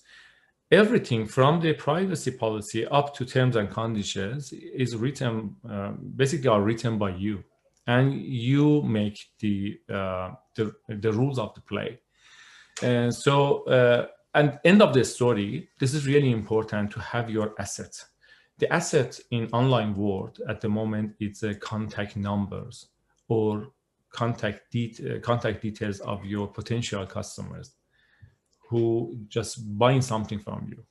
everything from the privacy policy up to terms and conditions is written, basically are written by you, and you make the rules of the play. And so, and end of the story, this is really important to have your asset. The asset in online world at the moment, it's contact numbers or contact details of your potential customers who just buying something from you.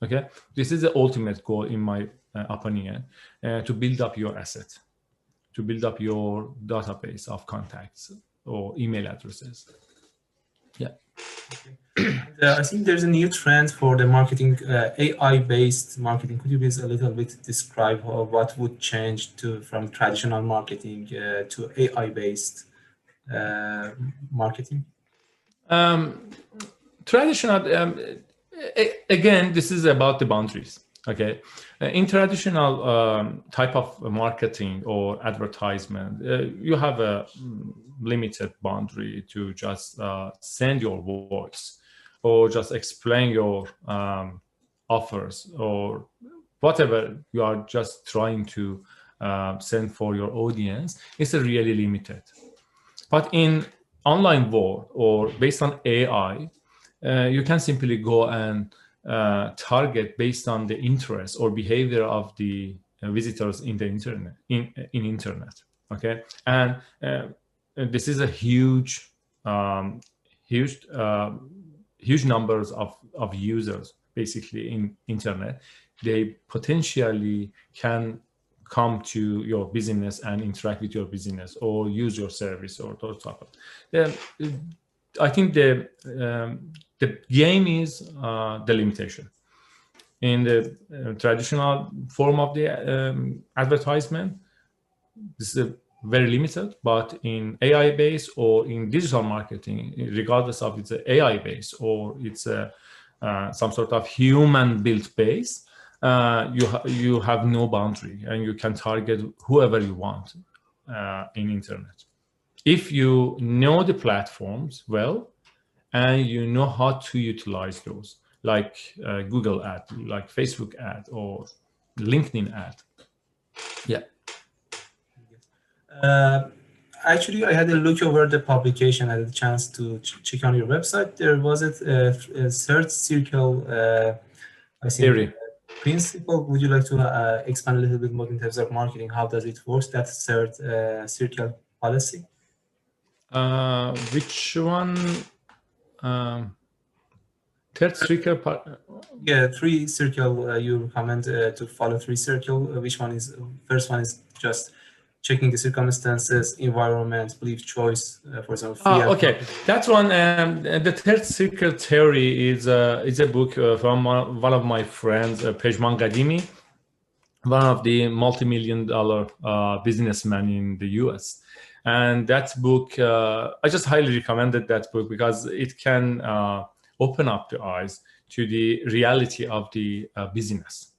Okay, this is the ultimate goal, in my opinion, to build up your asset, to build up your database of contacts or email addresses. Yeah. Okay. I think there's a new trend for the marketing, AI-based marketing. Could you please a little bit describe what would change from traditional marketing to AI-based marketing? Traditional, again, this is about the boundaries. Okay, in traditional type of marketing or advertisement, you have a limited boundary to just send your voice or just explain your offers or whatever you are just trying to send for your audience, is really limited. But in online world or based on AI, you can simply go and target based on the interest or behavior of the visitors in the internet, in internet. Okay, and this is a huge numbers of users basically in internet. They potentially can come to your business and interact with your business or use your service or those type of. I think the game is the limitation. In the traditional form of the advertisement, this is very limited, but in AI based or in digital marketing, regardless of it's AI based or it's some sort of human built base, you have no boundary and you can target whoever you want in internet. If you know the platforms well and you know how to utilize those, like Google ad, like Facebook ad or LinkedIn ad. Yeah. Actually, I had a look over the publication. I had a chance to check on your website. There was a third circle, I think, Theory. Principle. Would you like to expand a little bit more in terms of marketing? How does it work, that third circle policy? Which one? Third circle. Yeah, three circle. You recommend to follow three circle. Which one is? First one is just checking the circumstances, environment, belief, choice. For example, fear. Okay, that's one. The third circle theory is a book from one of my friends, Pejman Qadimi, one of the multi-million-dollar businessmen in the US. And that book, I just highly recommended that book because it can open up the eyes to the reality of the business.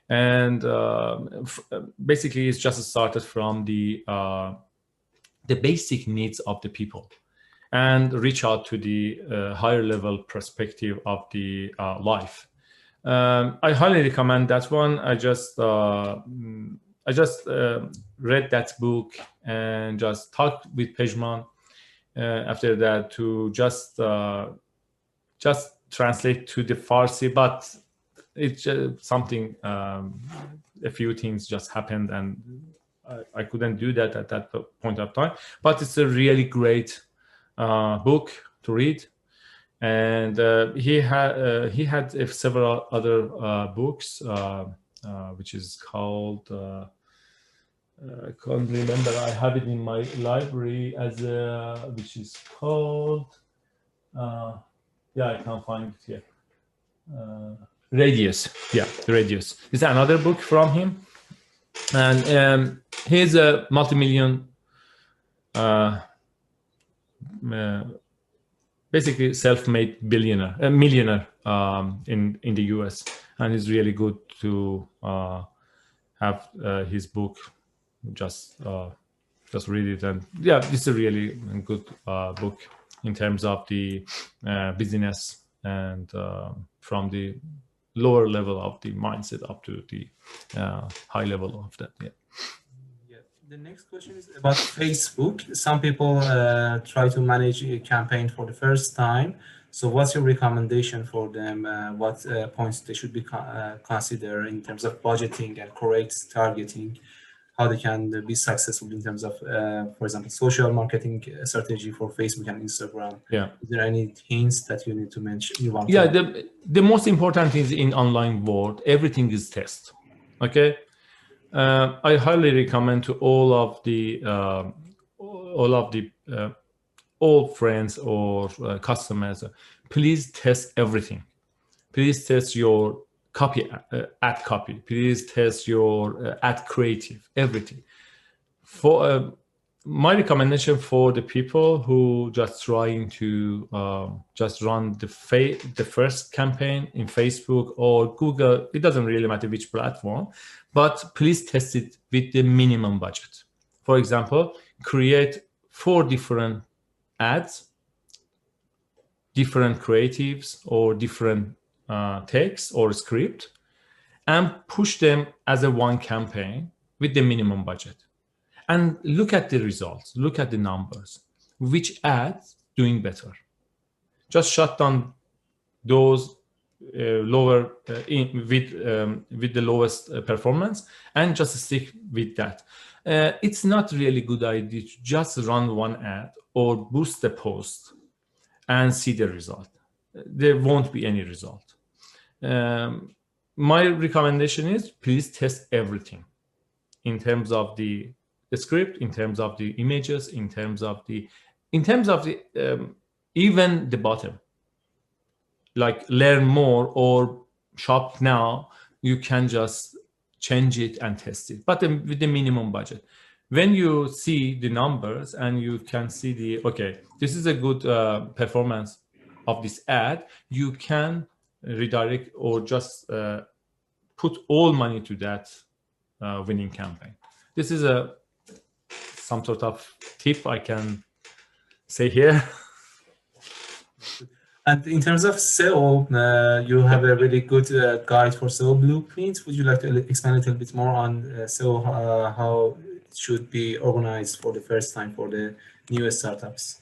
And basically, it's just started from the basic needs of the people and reach out to the higher level perspective of the life. I highly recommend that one. I just read that book and just talked with Pejman after that to just translate to the Farsi, but it's something, a few things just happened and I couldn't do that at that point of time. But it's a really great book to read. And he had several other books, which is called, I can't remember, I have it in my library as which is called, I can't find it here. Radius. Yeah, Radius. It's another book from him. And he's a multi-million, basically self-made millionaire in the US. And it's really good to have his book, just read it. And yeah, it's a really good book in terms of the business and from the lower level of the mindset up to the high level of that. Yeah. The next question is about Facebook. Some people try to manage a campaign for the first time. So what's your recommendation for them? What points they should be consider in terms of budgeting and correct targeting? How they can be successful in terms of, for example, social marketing strategy for Facebook and Instagram. Yeah. Is there any hints that you need to mention? The most important is in online world, everything is test. Okay. I highly recommend to all friends or customers, please test everything. Please test your ad copy. Please test your ad creative, everything. For my recommendation for the people who just trying to just run the first campaign in Facebook or Google, it doesn't really matter which platform, but please test it with the minimum budget. For example, create 4 different ads, different creatives or different text or script, and push them as a one campaign with the minimum budget. And look at the results, look at the numbers. Which ads doing better? Just shut down those lower with the lowest performance and just stick with that. It's not really good idea to just run one ad or boost the post and see the result. There won't be any result. My recommendation is please test everything in terms of the script, in terms of the images, in terms of the even the bottom. Like learn more or shop now, you can just change it and test it, but with the minimum budget. When you see the numbers and you can see the, okay, this is a good performance of this ad, you can redirect or just put all money to that winning campaign. This is some sort of tip I can say here. And in terms of SEO, you have a really good guide for SEO blueprints. Would you like to expand a little bit more on SEO, how it should be organized for the first time for the newest startups?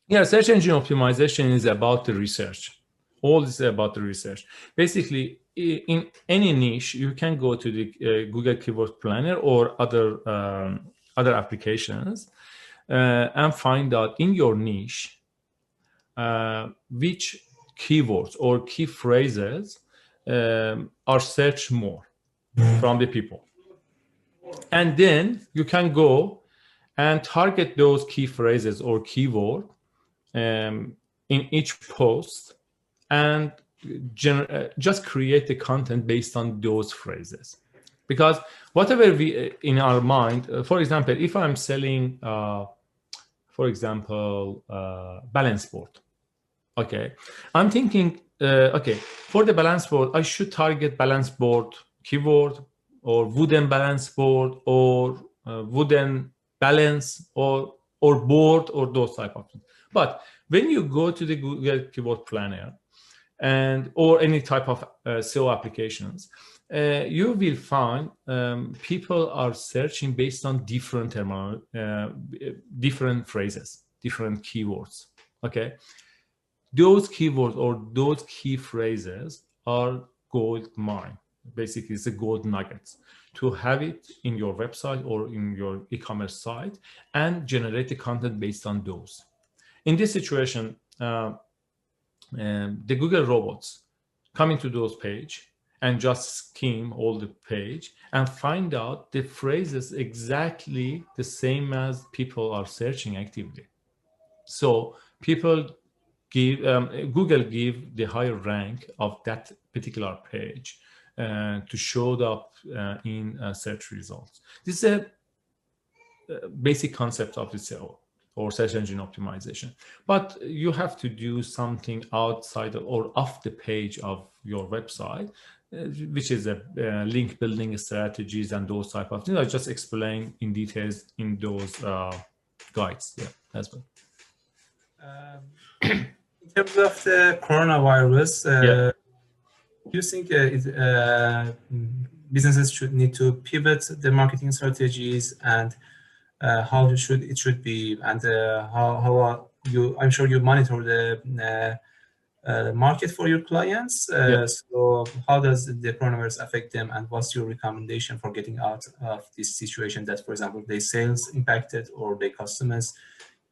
Yeah, search engine optimization is about the research. All this is about the research. Basically, in any niche, you can go to the Google Keyword Planner or other applications and find out in your niche which keywords or key phrases are searched more from the people. And then you can go and target those key phrases or keyword in each post and just create the content based on those phrases. Because whatever we in our mind, for example, if I'm selling, for example, balance board, okay, I'm thinking, okay, for the balance board, I should target balance board keyword or wooden balance board or wooden balance or board or those type of things. But when you go to the Google Keyword Planner and or any type of SEO applications, you will find people are searching based on different different phrases, different keywords. Okay, those keywords or those key phrases are gold mine. Basically, it's a gold nuggets to have it in your website or in your e-commerce site and generate the content based on those. In this situation, the Google robots come into those page and just skim all the page and find out the phrases exactly the same as people are searching actively. So people give, Google give the higher rank of that particular page to show up in search results. This is a basic concept of the SEO or search engine optimization, but you have to do something outside or off the page of your website, which is a link building strategies and those type of things. I just explain in details in those guides. Yeah, as well. In terms of the coronavirus, do you think businesses should need to pivot the marketing strategies, and how it should be, and how you? I'm sure you monitor the market for your clients. So how does the coronavirus affect them, and what's your recommendation for getting out of this situation? That, for example, their sales impacted or their customers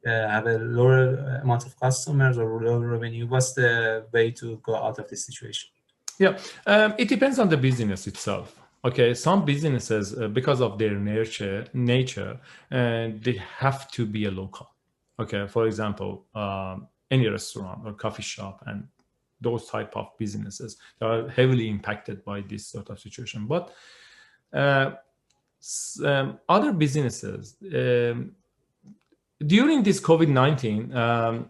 have a lower amount of customers or lower revenue. What's the way to go out of this situation? Yeah, it depends on the business itself. Okay, some businesses, because of their nature, they have to be a local. Okay, for example, any restaurant or coffee shop and those type of businesses that are heavily impacted by this sort of situation. But other businesses, during this COVID-19,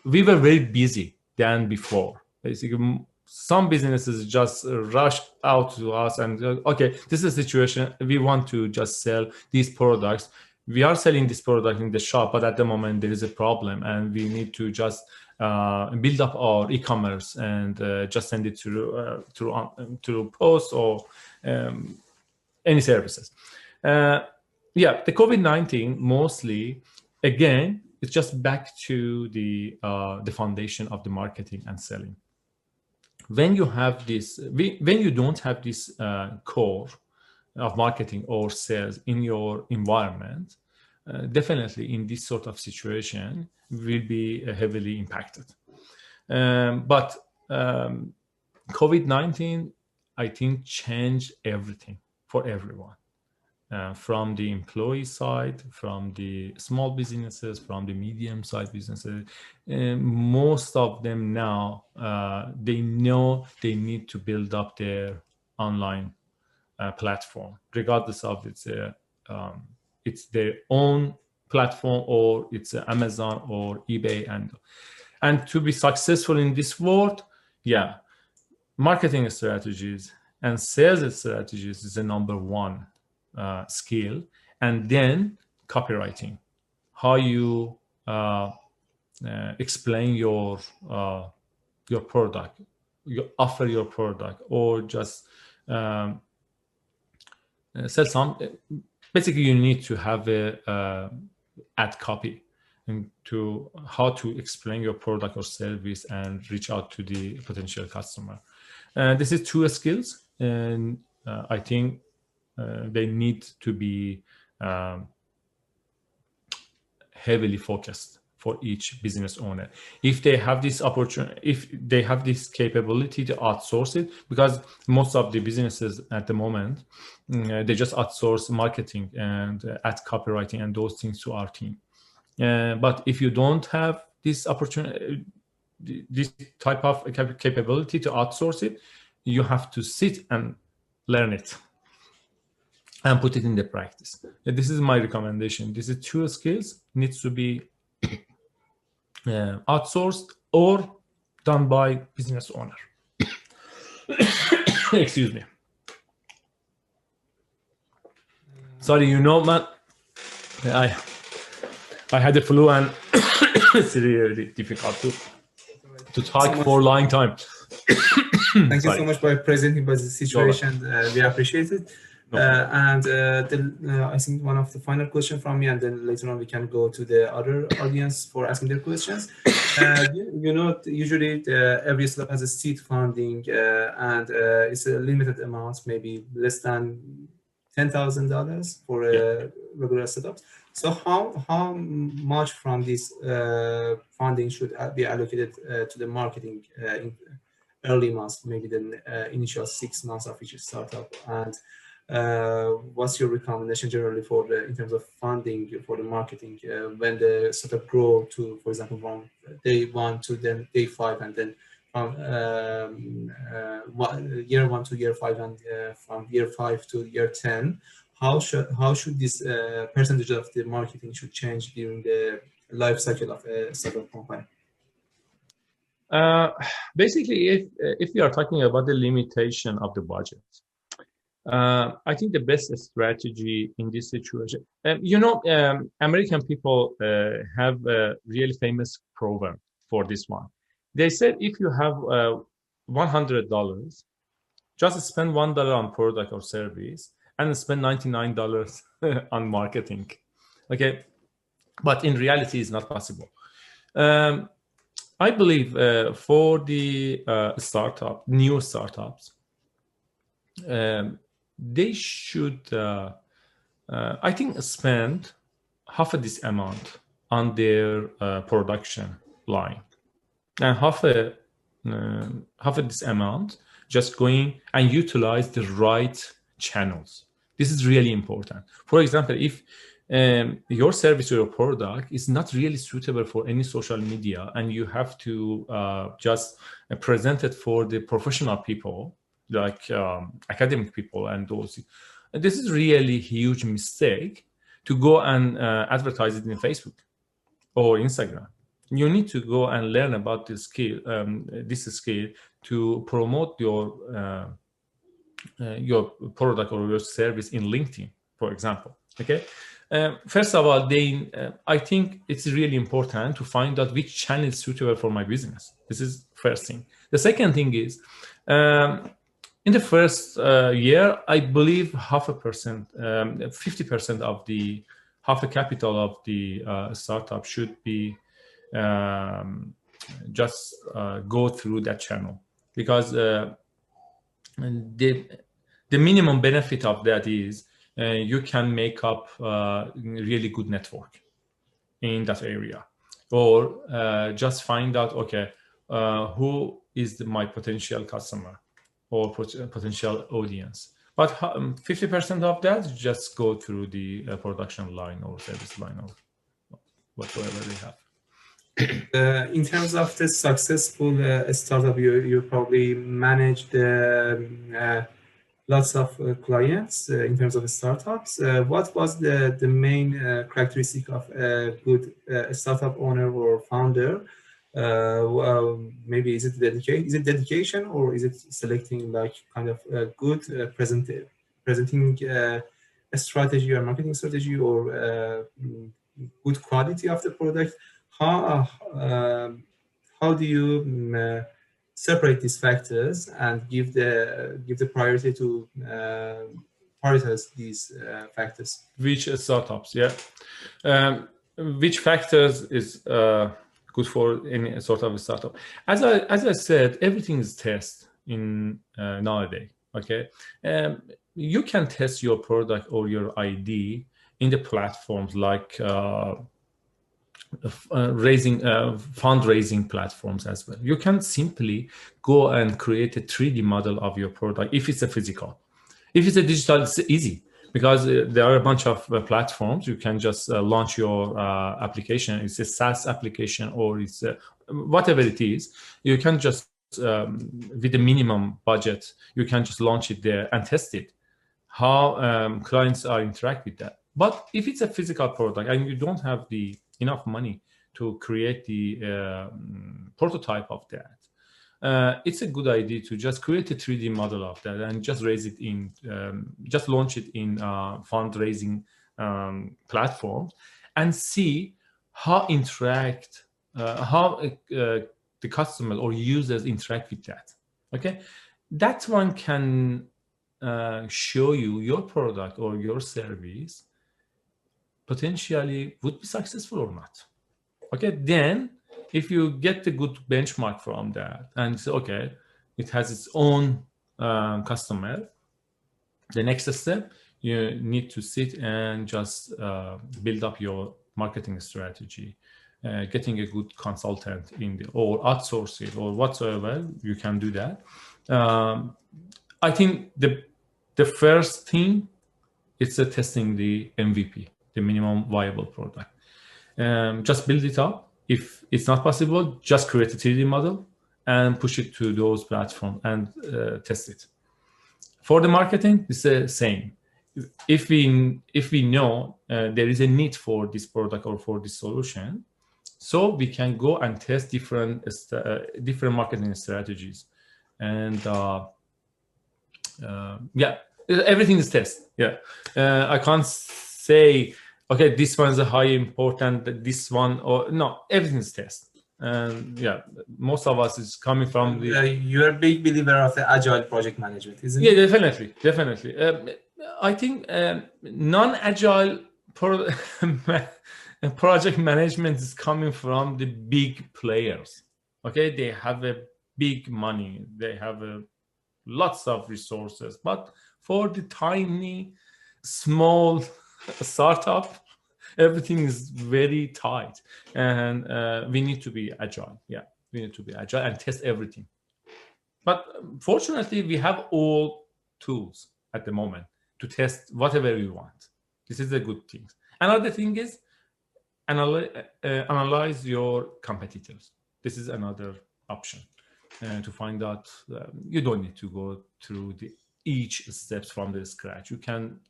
we were very busy than before. Basically, some businesses just rush out to us and okay, this is a situation. We want to just sell these products. we are selling this product in the shop, but at the moment there is a problem, and we need to just build up our e-commerce and just send it through post or any services. Yeah, the COVID-19 mostly, again, it's just back to the foundation of the marketing and selling. When you have this, when you don't have this core of marketing or sales in your environment, definitely in this sort of situation will be heavily impacted. But COVID-19, I think, changed everything for everyone. From the employee side, from the small businesses, from the medium-sized businesses, most of them now, they know they need to build up their online platform, regardless of it's their own platform or it's Amazon or eBay. And to be successful in this world, yeah, marketing strategies and sales strategies is the number one skill, and then copywriting, how you explain your product, you offer your product, or just sell some. Basically, you need to have a ad copy and to how to explain your product or service and reach out to the potential customer. This is two skills, and I think they need to be heavily focused for each business owner. If they have this opportunity, if they have this capability to outsource it, because most of the businesses at the moment, they just outsource marketing and ad copywriting and those things to our team. But if you don't have this opportunity, this type of capability to outsource it, you have to sit and learn it and put it in the practice. This is my recommendation. These two skills needs to be outsourced or done by business owner. Excuse me. Sorry, man, I had the flu and it's really difficult to talk for a long time. Thank you so much for presenting the situation. We appreciate it. And I think one of the final question from me, and then later on we can go to the other audience for asking their questions. Usually every startup has a seed funding, and it's a limited amount, maybe less than $10,000 for a regular startup. So how much from this funding should be allocated to the marketing in early months, maybe the initial 6 months of each startup? And what's your recommendation generally for in terms of funding for the marketing when the startup grow to, for example, from day 1 to then day 5, and then from year 1 to year 5, and from year 5 to year 10? How should this percentage of the marketing should change during the life cycle of a startup company? Basically, if we are talking about the limitation of the budget, I think the best strategy in this situation, American people have a really famous proverb for this one. They said, if you have $100, just spend $1 on product or service and spend $99 on marketing. Okay, but in reality, it's not possible. I believe for the new startups, they should, I think, spend half of this amount on their production line, and half of this amount just going and utilize the right channels. This is really important. For example, if your service or your product is not really suitable for any social media, and you have to just present it for the professional people, like academic people and those, this is really huge mistake to go and advertise it in Facebook or Instagram. You need to go and learn about this skill to promote your product or your service in LinkedIn, for example. Okay, First of all, I think it's really important to find out which channel is suitable for my business. This is first thing. The second thing is, in the first year, I believe 0.5%, 50% of the half the capital of the startup should be just go through that channel, because the minimum benefit of that is you can make up really good network in that area, or just find out, okay, who is my potential customer or potential audience. But 50% of that just go through the production line or service line or whatever they have. In terms of the successful startup, you probably managed lots of clients in terms of startups. What was the main characteristic of a good startup owner or founder? Maybe is it dedication, or is it selecting like kind of a good presenting a strategy or marketing strategy, or good quality of the product? How do you separate these factors and give the priority to prioritize these factors? Which startups? Yeah. Which factors is good for any sort of a startup? As I said, everything is test in nowadays. Okay, you can test your product or your ID in the platforms like fundraising platforms as well. You can simply go and create a 3D model of your product if it's a physical. If it's a digital, it's easy, because there are a bunch of platforms. You can just launch your application. It's a SaaS application, or it's whatever it is. You can just, with a minimum budget, you can just launch it there and test it, how clients are interact with that. But if it's a physical product and you don't have enough money to create the prototype of that, it's a good idea to just create a 3D model of that and just just launch it in fundraising platforms and see how the customers or users interact with that. Okay, that one can show you your product or your service potentially would be successful or not. Okay, then if you get the good benchmark from that and say, okay, it has its own customer, the next step, you need to sit and just build up your marketing strategy, getting a good consultant or outsource it or whatsoever. You can do that. I think the first thing is testing the MVP, the minimum viable product. Just build it up. If it's not possible, just create a 3D model and push it to those platforms and test it. For the marketing, it's the same. If we know there is a need for this product or for this solution, so we can go and test different marketing strategies, and yeah, everything is test. Yeah, I can't say, okay, this one's a high important, this one, or no, everything's test. And yeah, most of us is coming from you're a big believer of the agile project management, isn't it? Yeah, definitely. I think non-agile project management is coming from the big players. Okay, they have a big money, they have lots of resources, but for the tiny, small startup, everything is very tight, and we need to be agile. Yeah, we need to be agile and test everything. But fortunately, we have all tools at the moment to test whatever we want. This is a good thing. Another thing is analyze your competitors. This is another option to find out. You don't need to go through each steps from the scratch. You can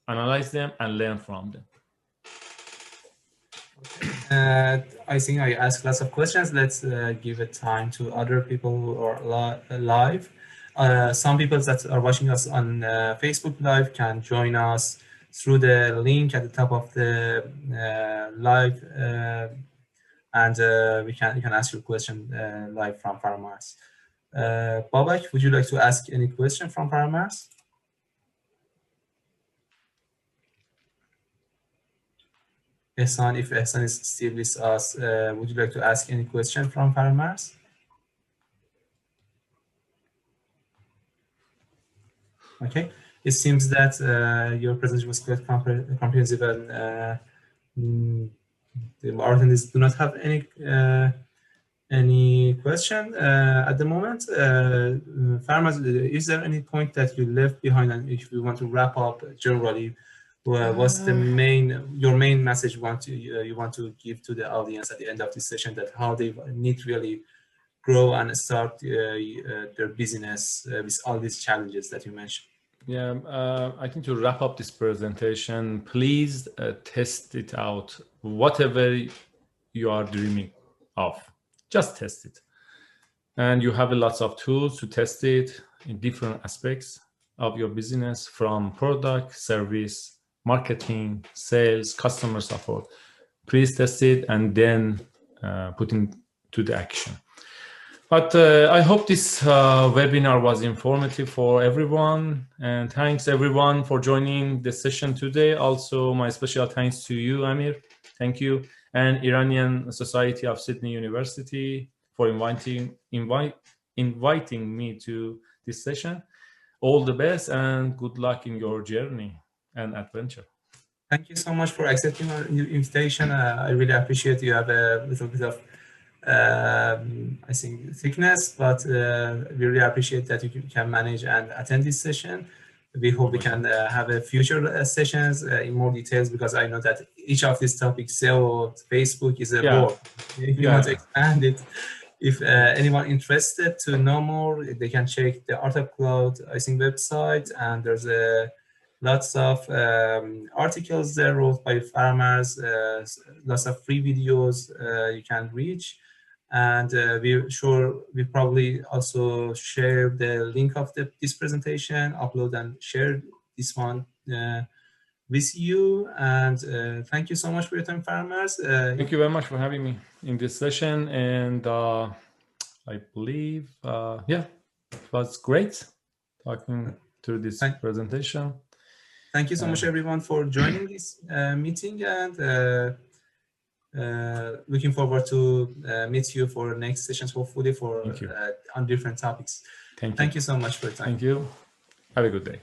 analyze them and learn from them. I think I asked lots of questions. Let's give it time to other people who are live. Some people that are watching us on Facebook Live can join us through the link at the top of the live, and you can ask your question live from Faramarz. Babak, would you like to ask any question from Faramarz? Ehsan, if Ehsan is still with us, would you like to ask any question from Faramarz? Okay, it seems that your presentation was quite comprehensive, and the attendees do not have any question at the moment. Faramarz, is there any point that you left behind, and if you want to wrap up generally, what's the your main message you want to give to the audience at the end of this session, that how they need to really grow and start their business with all these challenges that you mentioned? Yeah, I think to wrap up this presentation, please test it out. Whatever you are dreaming of, just test it. And you have lots of tools to test it in different aspects of your business, from product, service, marketing, sales, customer support. Please test it and then put into the action. But I hope this webinar was informative for everyone, and thanks everyone for joining the session today. Also, my special thanks to you, Amir. Thank you, and Iranian Society of Sydney University for inviting me to this session. All the best and good luck in your journey and adventure. Thank you so much for accepting our invitation. I really appreciate you have a little bit of I think thickness, but we really appreciate that you can manage and attend this session. We hope we can have a future sessions in more details, because I know that each of these topics, SEO, Facebook, is a board. If you want to expand it, if anyone interested to know more, they can check the Art of Cloud, I think, website, and there's lots of articles there wrote by Faramarz, lots of free videos you can reach. And we probably also share the link of this presentation, upload and share this one with you. And thank you so much for your time, Faramarz. Thank you very much for having me in this session. And I believe, yeah, it was great talking through this presentation. Thank you so much, everyone, for joining this meeting, and looking forward to meet you for next sessions, hopefully on different topics. Thank you. Thank you so much for your time. Thank you. Have a good day.